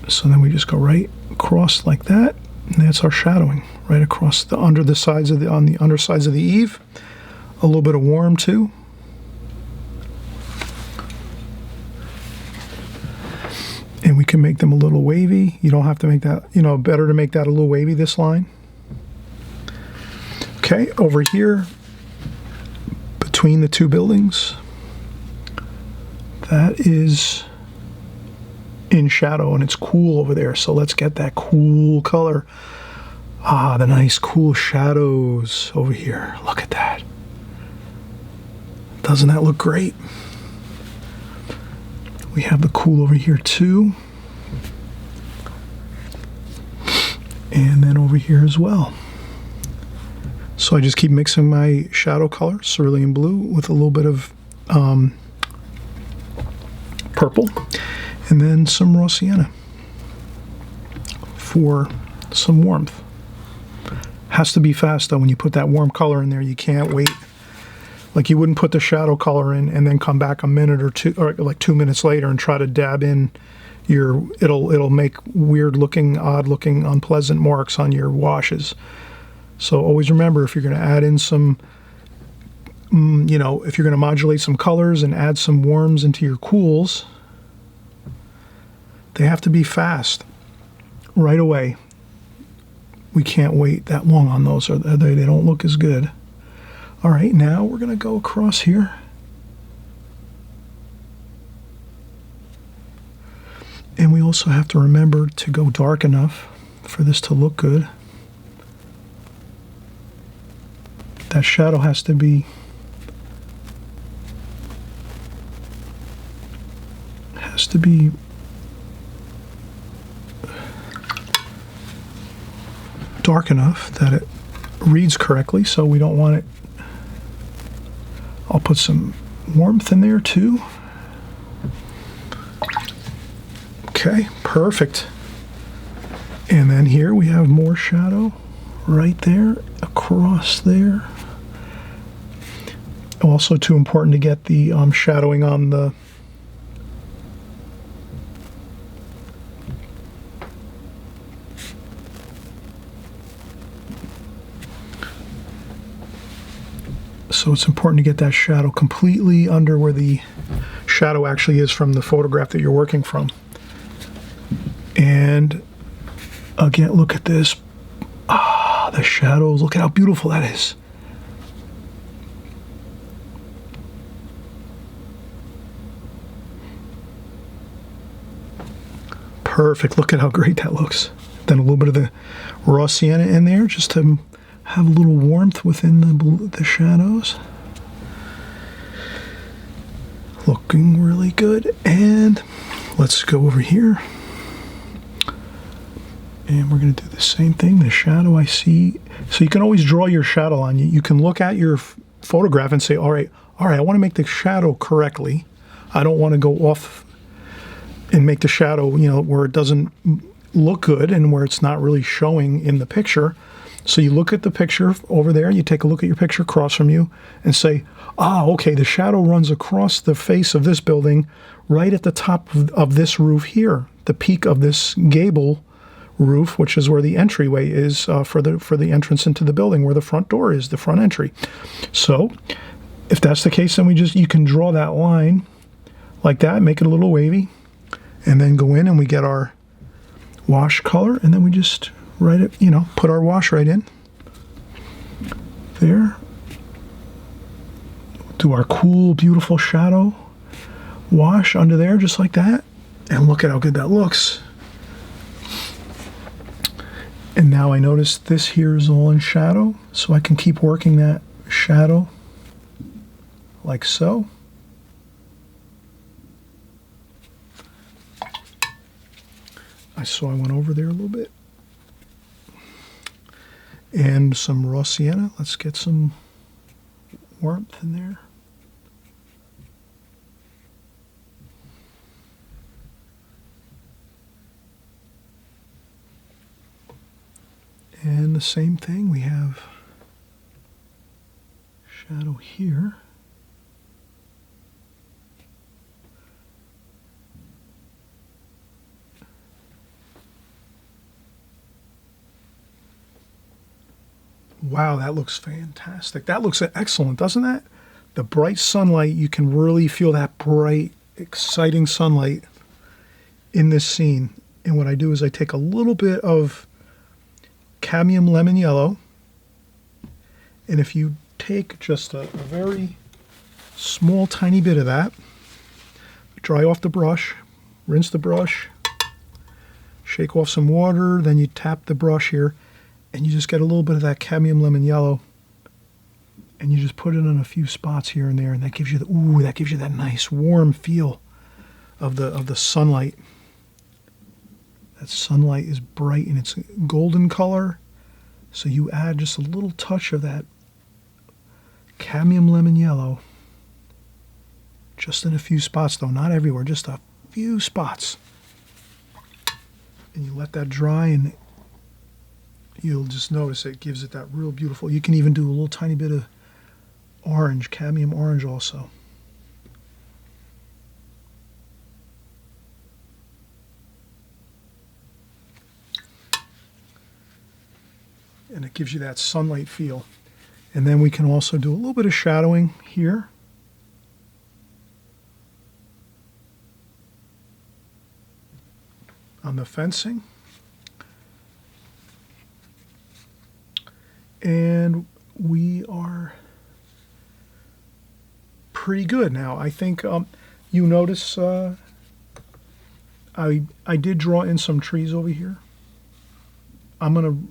So then we just go right across like that, and that's our shadowing, right across the on the undersides of the eave. A little bit of warm too. And we can make them a little wavy. You don't have to make that, better to make that a little wavy, this line. Okay, over here, between the two buildings, that is in shadow and it's cool over there. So let's get that cool color. Ah, the nice cool shadows over here. Look at that. Doesn't that look great? We have the cool over here too. And then over here as well. So I just keep mixing my shadow color, cerulean blue, with a little bit of purple, and then some raw sienna for some warmth. Has to be fast though. When you put that warm color in there, you can't wait. Like you wouldn't put the shadow color in and then come back a minute or two, or like 2 minutes later and try to dab in your, it'll make weird looking, odd looking, unpleasant marks on your washes. So always remember, if you're going to add in some, if you're going to modulate some colors and add some warms into your cools, they have to be fast right away. We can't wait that long on those, or they don't look as good. All right, now we're going to go across here. And we also have to remember to go dark enough for this to look good. That shadow has to be dark enough that it reads correctly, so we don't want it. I'll put some warmth in there too. Okay, perfect. And then here we have more shadow right there, across there. Also too important to get the shadowing on the so it's important to get that shadow completely under where the shadow actually is from the photograph that you're working from. And again, look at this. Ah, the shadows. Look at how beautiful that is. Perfect. Look at how great that looks. Then a little bit of the raw sienna in there just to have a little warmth within the shadows. Looking really good. And let's go over here. And we're going to do the same thing. The shadow I see. So you can always draw your shadow on. You can look at your photograph and say, all right, I want to make the shadow correctly. I don't want to go off and make the shadow, where it doesn't look good and where it's not really showing in the picture. So you look at the picture over there, you take a look at your picture across from you and say, okay, the shadow runs across the face of this building right at the top of this roof here, the peak of this gable roof, which is where the entryway is for the entrance into the building, where the front door is, the front entry. So if that's the case, then you can draw that line like that, make it a little wavy, and then go in and we get our wash color, and then we just write it, you know, put our wash right in there. Do our cool, beautiful shadow wash under there, just like that. And look at how good that looks. And now I notice this here is all in shadow, so I can keep working that shadow like so. I saw I went over there a little bit. And some raw sienna. Let's get some warmth in there. And the same thing, we have shadow here. Wow, that looks fantastic. That looks excellent, doesn't that? The bright sunlight, you can really feel that bright, exciting sunlight in this scene. And what I do is I take a little bit of cadmium lemon yellow, and if you take just a very small, tiny bit of that, dry off the brush, rinse the brush, shake off some water, then you tap the brush here, and you just get a little bit of that cadmium lemon yellow, and you just put it in a few spots here and there, and that gives you the, ooh, that gives you that nice warm feel of the sunlight. That sunlight is bright and it's golden color, so you add just a little touch of that cadmium lemon yellow, just in a few spots though, not everywhere, just a few spots. And you let that dry, and you'll just notice it gives it that real beautiful. You can even do a little tiny bit of orange, cadmium orange also. And it gives you that sunlight feel. And then we can also do a little bit of shadowing here. On the fencing. And we are pretty good now. I think you notice I did draw in some trees over here. I'm going to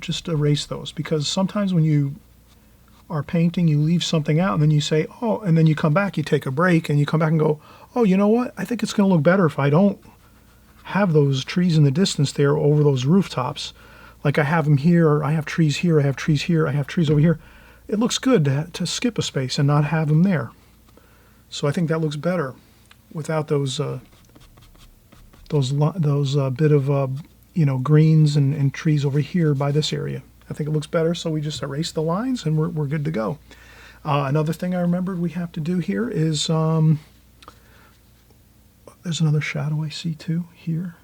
just erase those, because sometimes when you are painting, you leave something out and then you say, oh, and then you come back, you take a break and you come back and go, oh, you know what? I think it's going to look better if I don't have those trees in the distance there over those rooftops. Like I have them here, or I have trees here, I have trees here, I have trees over here. It looks good to skip a space and not have them there. So I think that looks better without those bit of you know, greens and trees over here by this area. I think it looks better, so we just erase the lines and we're good to go. Another thing I remembered we have to do here is there's another shadow I see too here.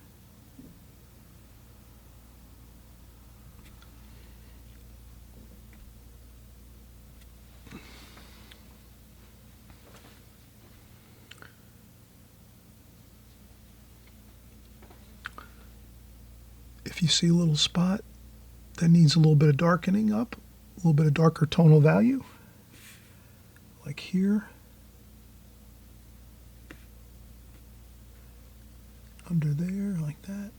If you see a little spot that needs a little bit of darkening up, a little bit of darker tonal value, like here, under there, like that.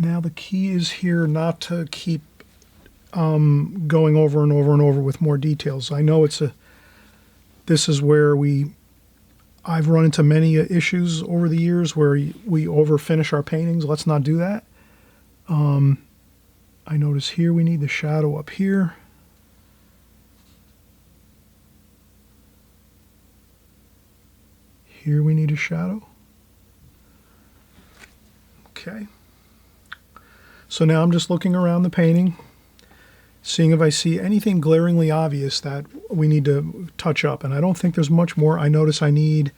Now the key is here not to keep going over and over and over with more details. I know this is where I've run into many issues over the years where we overfinish our paintings. Let's not do that. I notice here we need the shadow up here. Here we need a shadow. Okay. So now I'm just looking around the painting, seeing if I see anything glaringly obvious that we need to touch up. And I don't think there's much more. I notice I need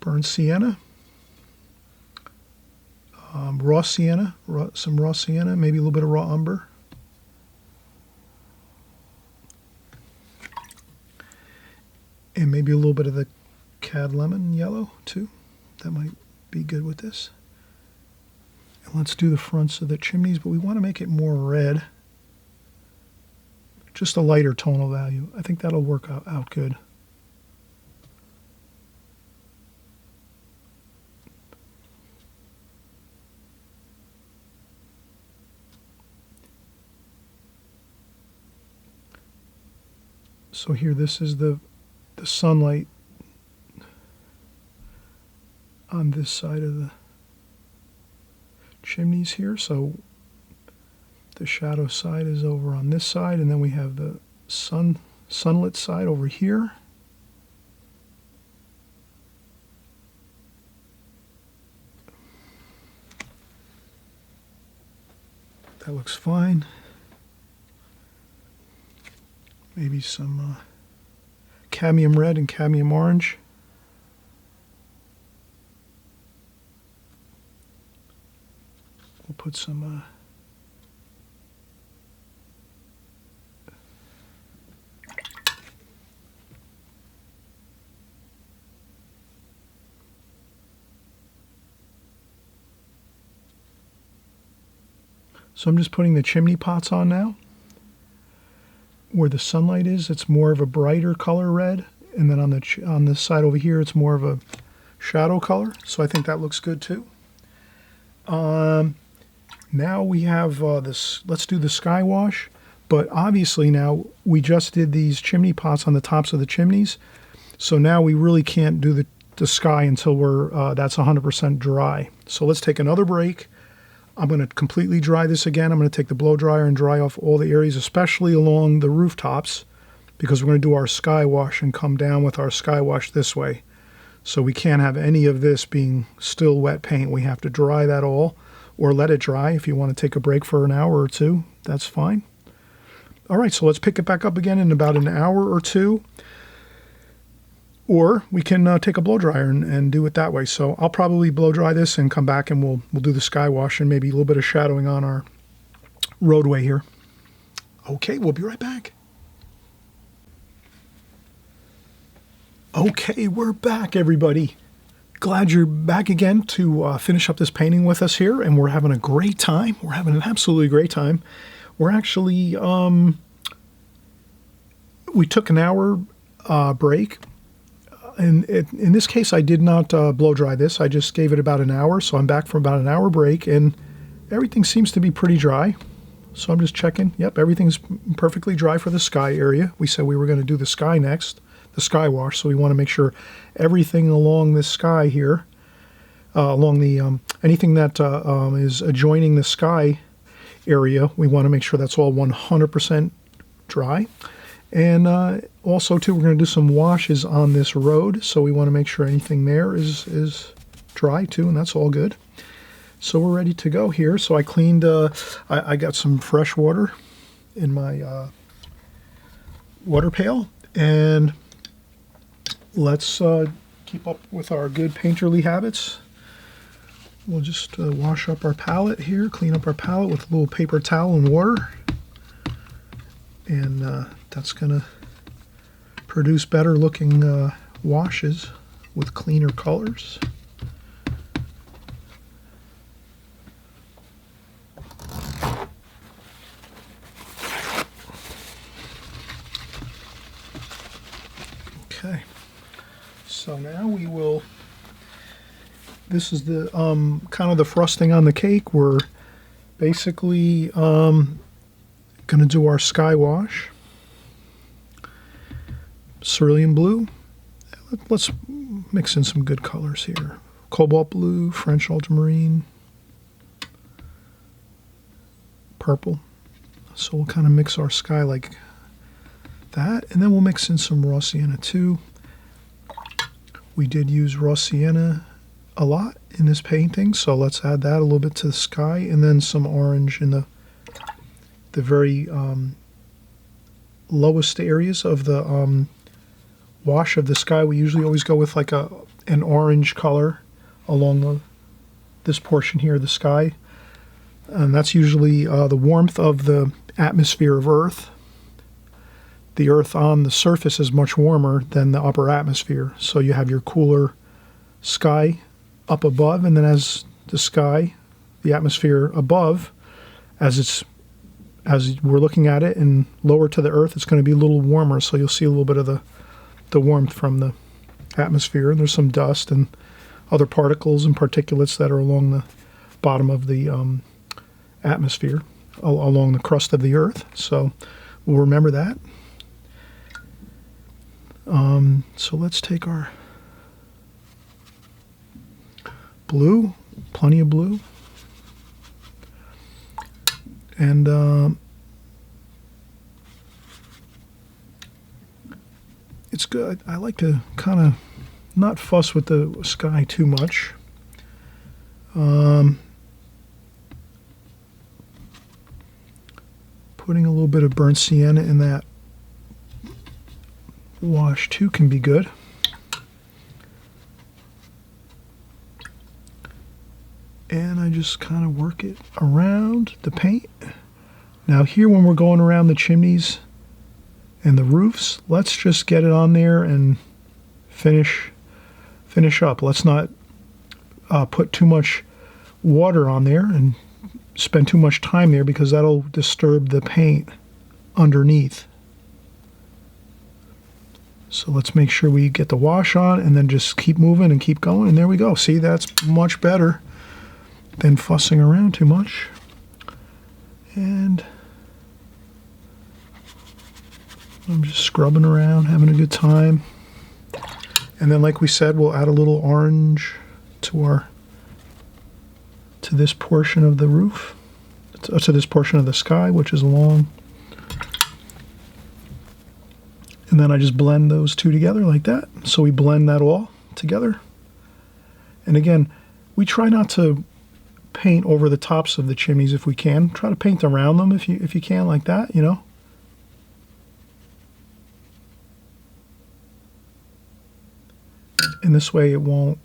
burnt sienna, raw sienna, some raw sienna, maybe a little bit of raw umber. And maybe a little bit of the cad lemon yellow too. That might be good with this. And let's do the fronts of the chimneys, but we want to make it more red. Just a lighter tonal value. I think that'll work out good. So here, this is the sunlight on this side of the chimneys here. So the shadow side is over on this side, and then we have the sunlit side over here. That looks fine. Maybe some cadmium red and cadmium orange. We'll put some so I'm just putting the chimney pots on now. Where the sunlight is, it's more of a brighter color red, and then on this side over here, it's more of a shadow color. So I think that looks good too. Now we have this. Let's do the sky wash. But obviously now we just did these chimney pots on the tops of the chimneys, so now we really can't do the sky until that's 100% dry. So let's take another break. I'm going to completely dry this again. I'm going to take the blow dryer and dry off all the areas, especially along the rooftops, because we're going to do our sky wash and come down with our sky wash this way. So we can't have any of this being still wet paint. We have to dry that all, or let it dry. If you want to take a break for an hour or two, that's fine. All right, so let's pick it back up again in about an hour or two. Or we can take a blow dryer and do it that way. So I'll probably blow dry this and come back and we'll do the sky wash and maybe a little bit of shadowing on our roadway here. Okay, we'll be right back. Okay, we're back, everybody. Glad you're back again to finish up this painting with us here, and we're having a great time. We're having an absolutely great time. We're actually, we took an hour break. And in this case, I did not blow dry this. I just gave it about an hour, so I'm back from about an hour break, and everything seems to be pretty dry. So I'm just checking. Yep, everything's perfectly dry for the sky area. We said we were going to do the sky next, the sky wash, so we want to make sure everything along this sky here, along the anything that is adjoining the sky area, we want to make sure that's all 100% dry. And also, too, we're going to do some washes on this road, so we want to make sure anything there is dry, too, and that's all good. So we're ready to go here. So I cleaned, I got some fresh water in my water pail, and let's keep up with our good painterly habits. We'll just wash up our palette here, clean up our palette with a little paper towel and water. And that's going to produce better looking washes with cleaner colors. Okay, so now we will, this is the kind of the frosting on the cake. We're basically going to do our sky wash. Cerulean blue. Let's mix in some good colors here. Cobalt blue, French ultramarine, purple. So we'll kind of mix our sky like that, and then we'll mix in some raw sienna too. We did use raw sienna a lot in this painting, so let's add that a little bit to the sky, and then some orange in the very lowest areas of the wash of the sky. We usually always go with like an orange color along this portion here of the sky, and that's usually the warmth of the atmosphere of Earth. The Earth on the surface is much warmer than the upper atmosphere, so you have your cooler sky up above, and then as the sky, the atmosphere above, as we're looking at it and lower to the Earth, it's going to be a little warmer, so you'll see a little bit of the warmth from the atmosphere, and there's some dust and other particles and particulates that are along the bottom of the atmosphere, along the crust of the Earth, so we'll remember that. So let's take our blue, plenty of blue, and it's good. I like to kind of not fuss with the sky too much. Putting a little bit of burnt sienna in that wash too can be good. And I just kind of work it around the paint. Now here, when we're going around the chimneys and the roofs, let's just get it on there and finish up. Let's not put too much water on there and spend too much time there, because that'll disturb the paint underneath. So let's make sure we get the wash on and then just keep moving and keep going, and there we go. See, that's much better than fussing around too much. And I'm just scrubbing around, having a good time. And then, like we said, we'll add a little orange to this portion of the roof, to this portion of the sky, which is along. And then I just blend those two together like that. So we blend that all together. And again, we try not to paint over the tops of the chimneys if we can. Try to paint around them if you can, like that, you know. And this way it won't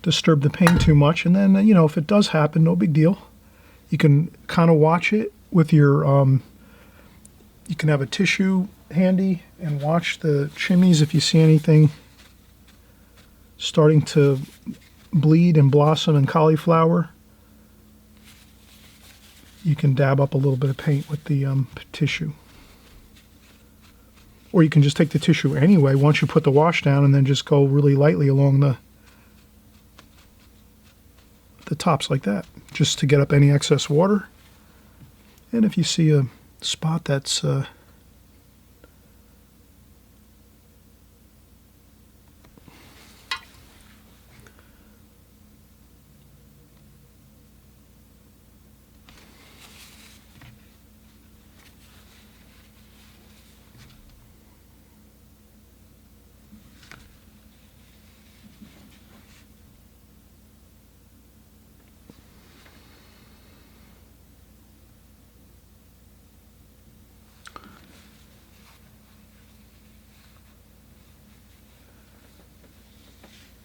disturb the paint too much. And then, you know, if it does happen, no big deal. You can kind of watch it with your, you can have a tissue handy and watch the chimneys. If you see anything starting to bleed and blossom and cauliflower, you can dab up a little bit of paint with the tissue. Or you can just take the tissue anyway once you put the wash down, and then just go really lightly along the tops like that, just to get up any excess water. And if you see a spot that's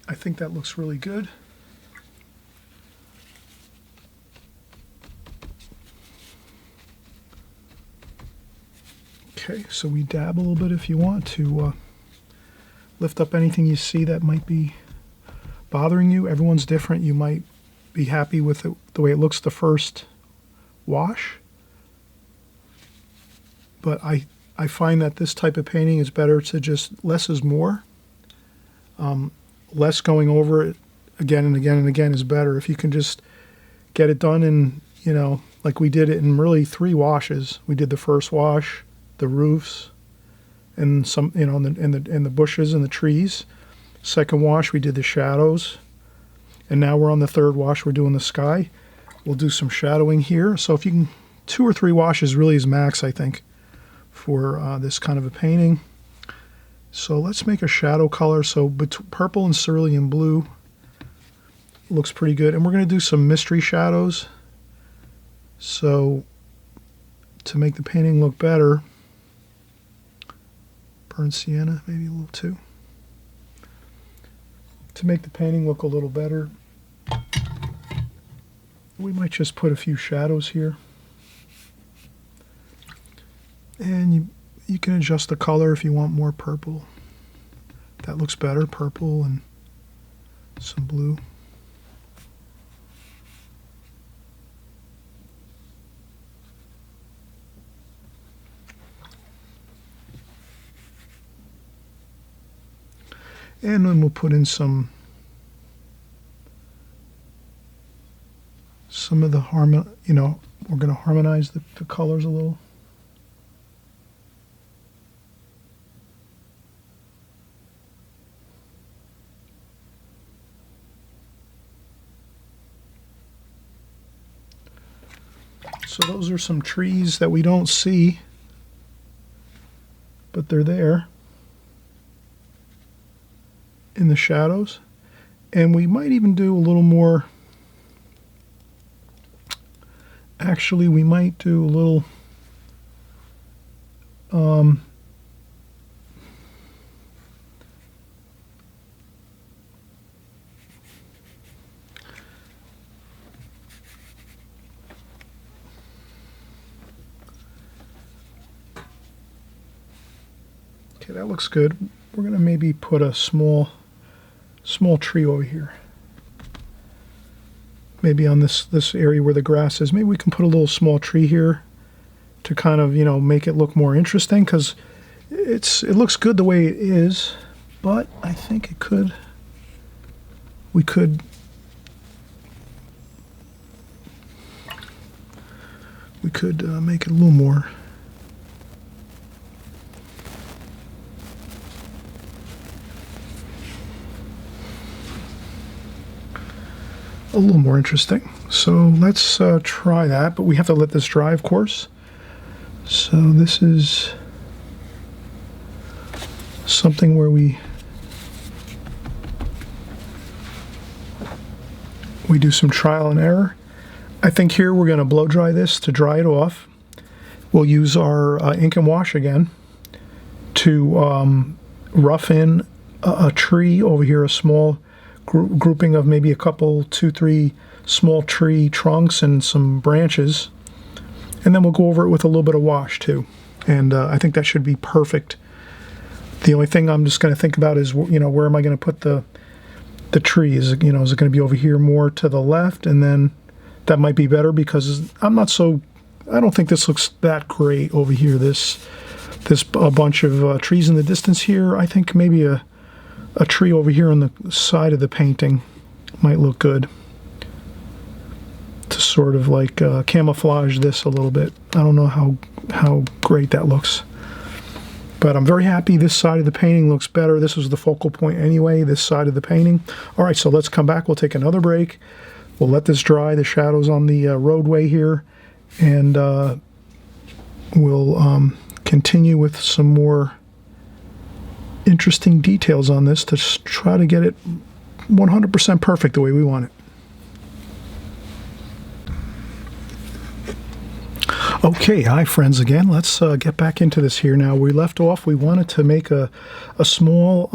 I think that looks really good. Okay, so we dab a little bit if you want to lift up anything you see that might be bothering you. Everyone's different. You might be happy with it, the way it looks the first wash. But I find that this type of painting is better to just less is more. Less going over it again and again and again is better. If you can just get it done in, you know, like we did it in really 3 washes. We did the first wash, the roofs, and some, you know, and the bushes and the trees. Second wash, we did the shadows. And now we're on the third wash, we're doing the sky. We'll do some shadowing here. So if you can, 2 or 3 washes really is max, I think, for this kind of a painting. So let's make a shadow color. So purple and cerulean blue looks pretty good. And we're going to do some mystery shadows. So to make the painting look better, burnt sienna, maybe a little too. To make the painting look a little better, we might just put a few shadows here. And you can adjust the color if you want more purple. That looks better, purple and some blue. And then we'll put in some of the we're going to harmonize the colors a little. So those are some trees that we don't see, but they're there in the shadows. And we might even do a little more. Actually, we might do a little okay, that looks good. We're going to maybe put a small tree over here. Maybe on this area where the grass is. Maybe we can put a little small tree here to kind of, make it look more interesting, because it looks good the way it is, but I think we could make it a little more. A little more interesting. So let's try that, but we have to let this dry, of course. So this is something where we do some trial and error. I think here we're going to blow dry this to dry it off. We'll use our ink and wash again to rough in a tree over here, a small grouping of maybe a couple, 2, 3 small tree trunks and some branches, and then we'll go over it with a little bit of wash too. And I think that should be perfect. The only thing I'm just going to think about is, where am I going to put the tree? Is it going to be over here more to the left? And then that might be better, because I don't think this looks that great over here. This a bunch of trees in the distance here. I think maybe a tree over here on the side of the painting might look good to sort of like camouflage this a little bit. I don't know how great that looks, but I'm very happy. This side of the painting looks better. This was the focal point anyway, this side of the painting. All right, so let's come back. We'll take another break. We'll let this dry, the shadows on the roadway here, and we'll continue with some more interesting details on this to try to get it 100% perfect the way we want it. Okay, hi friends again. Let's get back into this here now. We left off, we wanted to make a small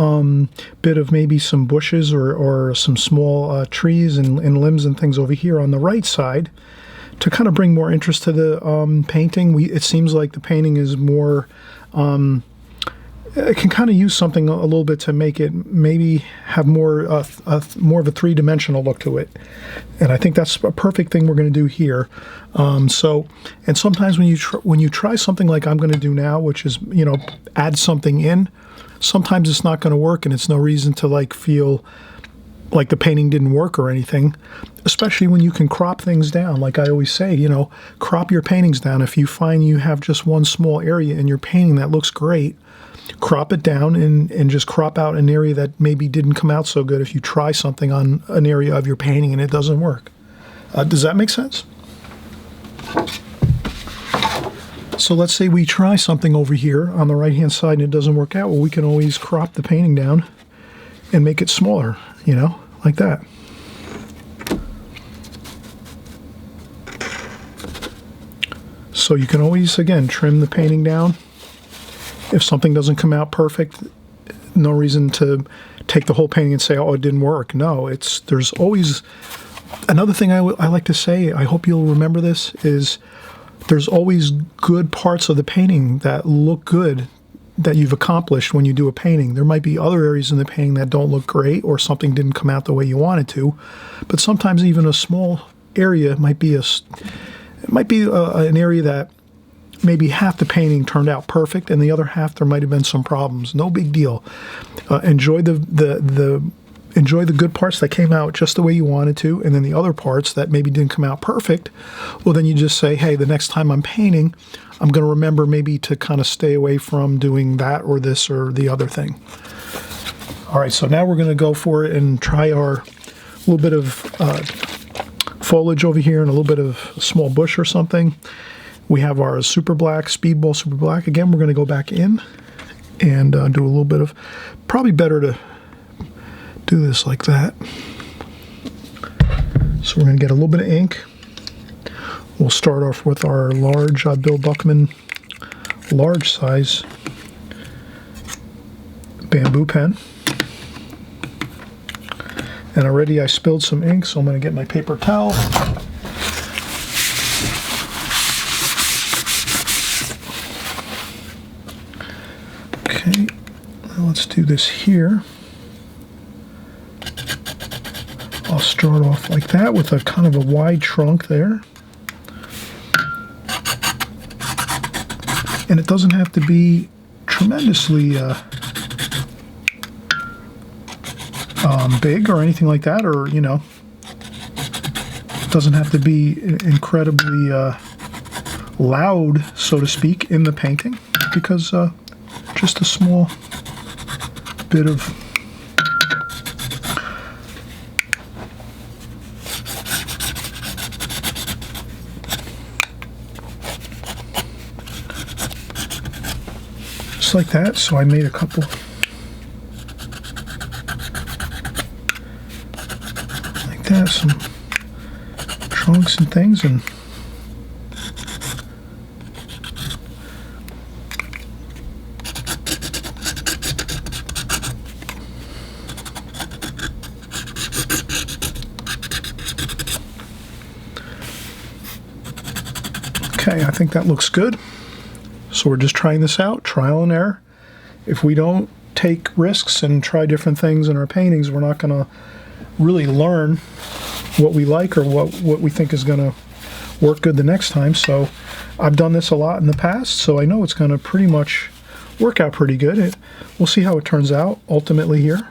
bit of maybe some bushes or some small trees and limbs and things over here on the right side to kind of bring more interest to the painting. It seems like the painting is more it can kind of use something a little bit to make it maybe have more more of a three-dimensional look to it, and I think that's a perfect thing we're going to do here. And sometimes when you try something like I'm going to do now, which is add something in, sometimes it's not going to work, and it's no reason to feel like the painting didn't work or anything, especially when you can crop things down. Like I always say, crop your paintings down. If you find you have just one small area in your painting that looks great, crop it down and just crop out an area that maybe didn't come out so good if you try something on an area of your painting and it doesn't work. Does that make sense? So let's say we try something over here on the right hand side and it doesn't work out. Well, we can always crop the painting down and make it smaller, you know, like that. So you can always, again, trim the painting down. If something doesn't come out perfect, no reason to take the whole painting and say, oh, it didn't work. No, there's always, another thing I like to say, I hope you'll remember this, is there's always good parts of the painting that look good that you've accomplished when you do a painting. There might be other areas in the painting that don't look great or something didn't come out the way you wanted to, but sometimes even a small area might be an area that maybe half the painting turned out perfect and the other half there might have been some problems. No big deal. Enjoy the good parts that came out just the way you wanted to, and then the other parts that maybe didn't come out perfect, well, then you just say, hey, the next time I'm painting, I'm going to remember maybe to kind of stay away from doing that or this or the other thing. All right, so now we're going to go for it and try our little bit of foliage over here and a little bit of a small bush or something. We have our super black, speedball super black. Again, we're going to go back in and do a little bit of, probably better to do this like that. So we're going to get a little bit of ink. We'll start off with our large Bill Buckman large size bamboo pen. And already I spilled some ink, so I'm going to get my paper towel. Okay, now let's do this here. I'll start off like that with a kind of a wide trunk there. And it doesn't have to be tremendously big or anything like that, or, you know, it doesn't have to be incredibly loud, so to speak, in the painting, because just a small bit of just like that. So I made a couple like that, some trunks and things, and okay, I think that looks good. So we're just trying this out, trial and error. If we don't take risks and try different things in our paintings, we're not going to really learn what we like or what we think is going to work good the next time. So I've done this a lot in the past, so I know it's going to pretty much work out pretty good. We'll see how it turns out ultimately here.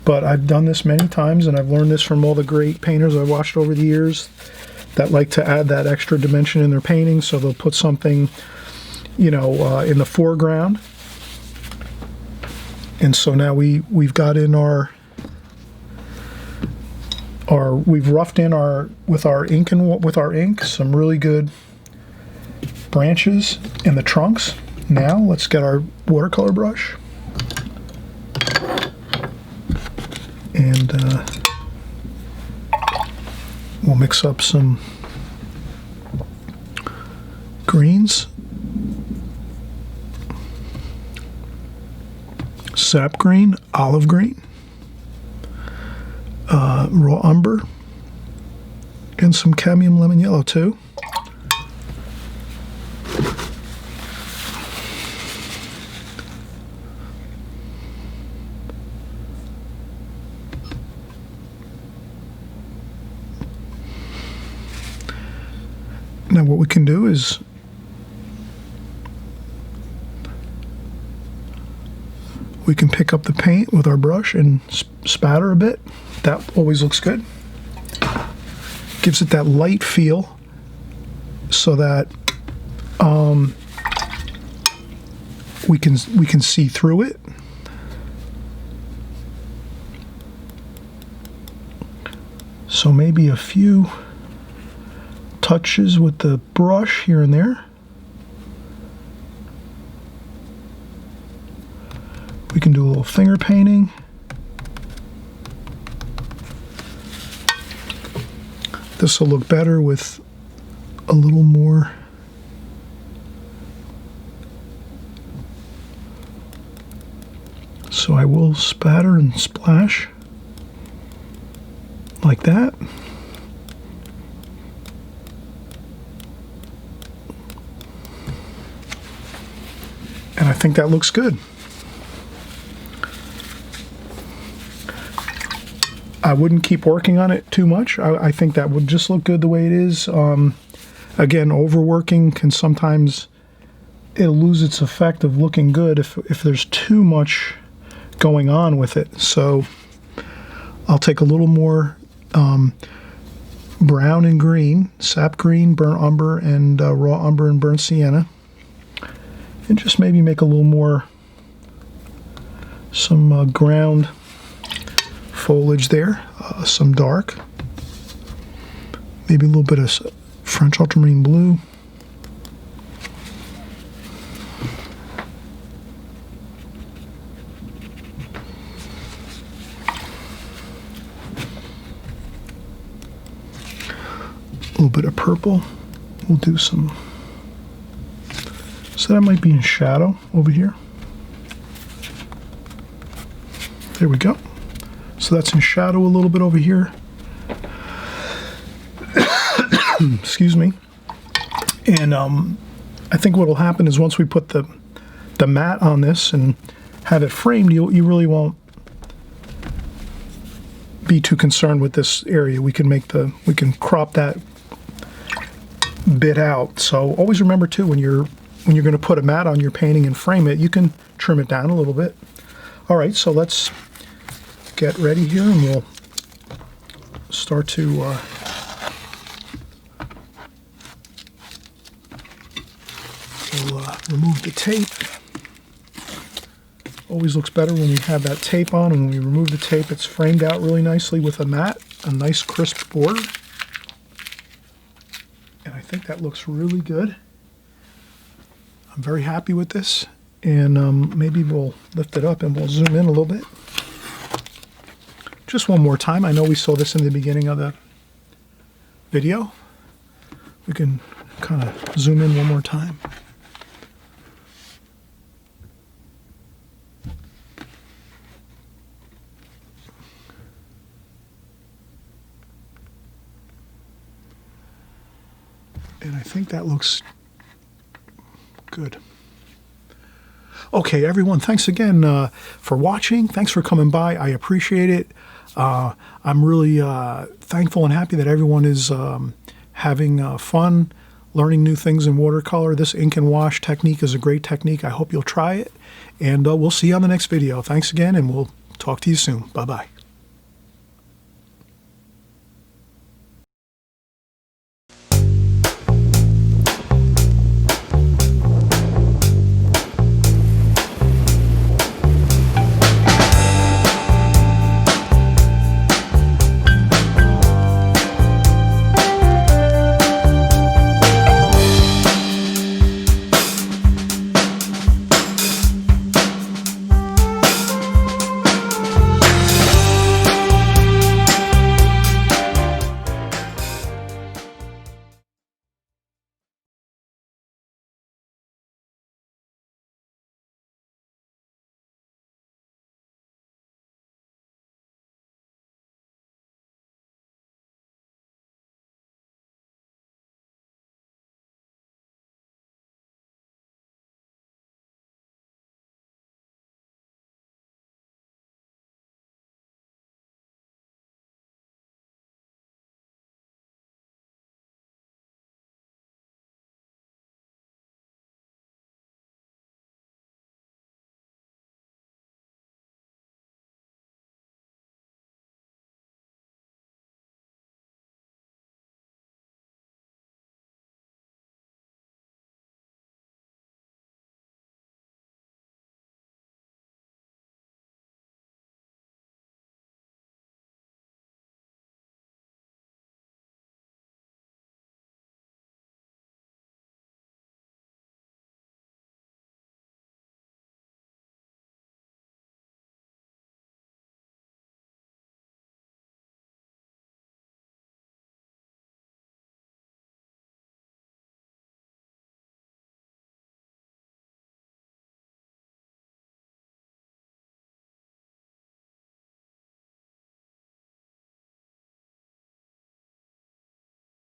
But I've done this many times, and I've learned this from all the great painters I've watched over the years that like to add that extra dimension in their paintings. So they'll put something, you know, in the foreground. And so now we've got in we've roughed in with our ink some really good branches in the trunks. Now let's get our watercolor brush and we'll mix up some greens, sap green, olive green, raw umber, and some cadmium lemon yellow too. Now what we can do is we can pick up the paint with our brush and spatter a bit. That always looks good. Gives it that light feel so that we can see through it. So maybe a few touches with the brush here and there. we can do a little finger painting. This will look better with a little more so I will spatter and splash like that. And I think that looks good. I wouldn't keep working on it too much. I think that would just look good the way it is. Again, overworking can sometimes, it'll lose its effect of looking good if there's too much going on with it. So I'll take a little more brown and green, sap green, burnt umber, and raw umber and burnt sienna, and just maybe make a little more, some ground foliage there, some dark, maybe a little bit of French ultramarine blue. A little bit of purple. We'll do some, so that might be in shadow over here. There we go. So that's in shadow a little bit over here. Excuse me. And I think what will happen is once we put the mat on this and have it framed, you really won't be too concerned with this area. We can crop that bit out. So always remember too, when you're going to put a mat on your painting and frame it, you can trim it down a little bit. All right, so let's get ready here, and we'll start to remove the tape. Always looks better when we have that tape on, and when we remove the tape, it's framed out really nicely with a mat, a nice crisp border. And I think that looks really good. I'm very happy with this, and maybe we'll lift it up and we'll zoom in a little bit. Just one more time. I know we saw this in the beginning of the video. We can kind of zoom in one more time. And I think that looks good. Okay, everyone, thanks again for watching. Thanks for coming by. I appreciate it. I'm really thankful and happy that everyone is having fun learning new things in watercolor. This ink and wash technique is a great technique. I hope you'll try it. And we'll see you on the next video. Thanks again, and we'll talk to you soon. Bye-bye.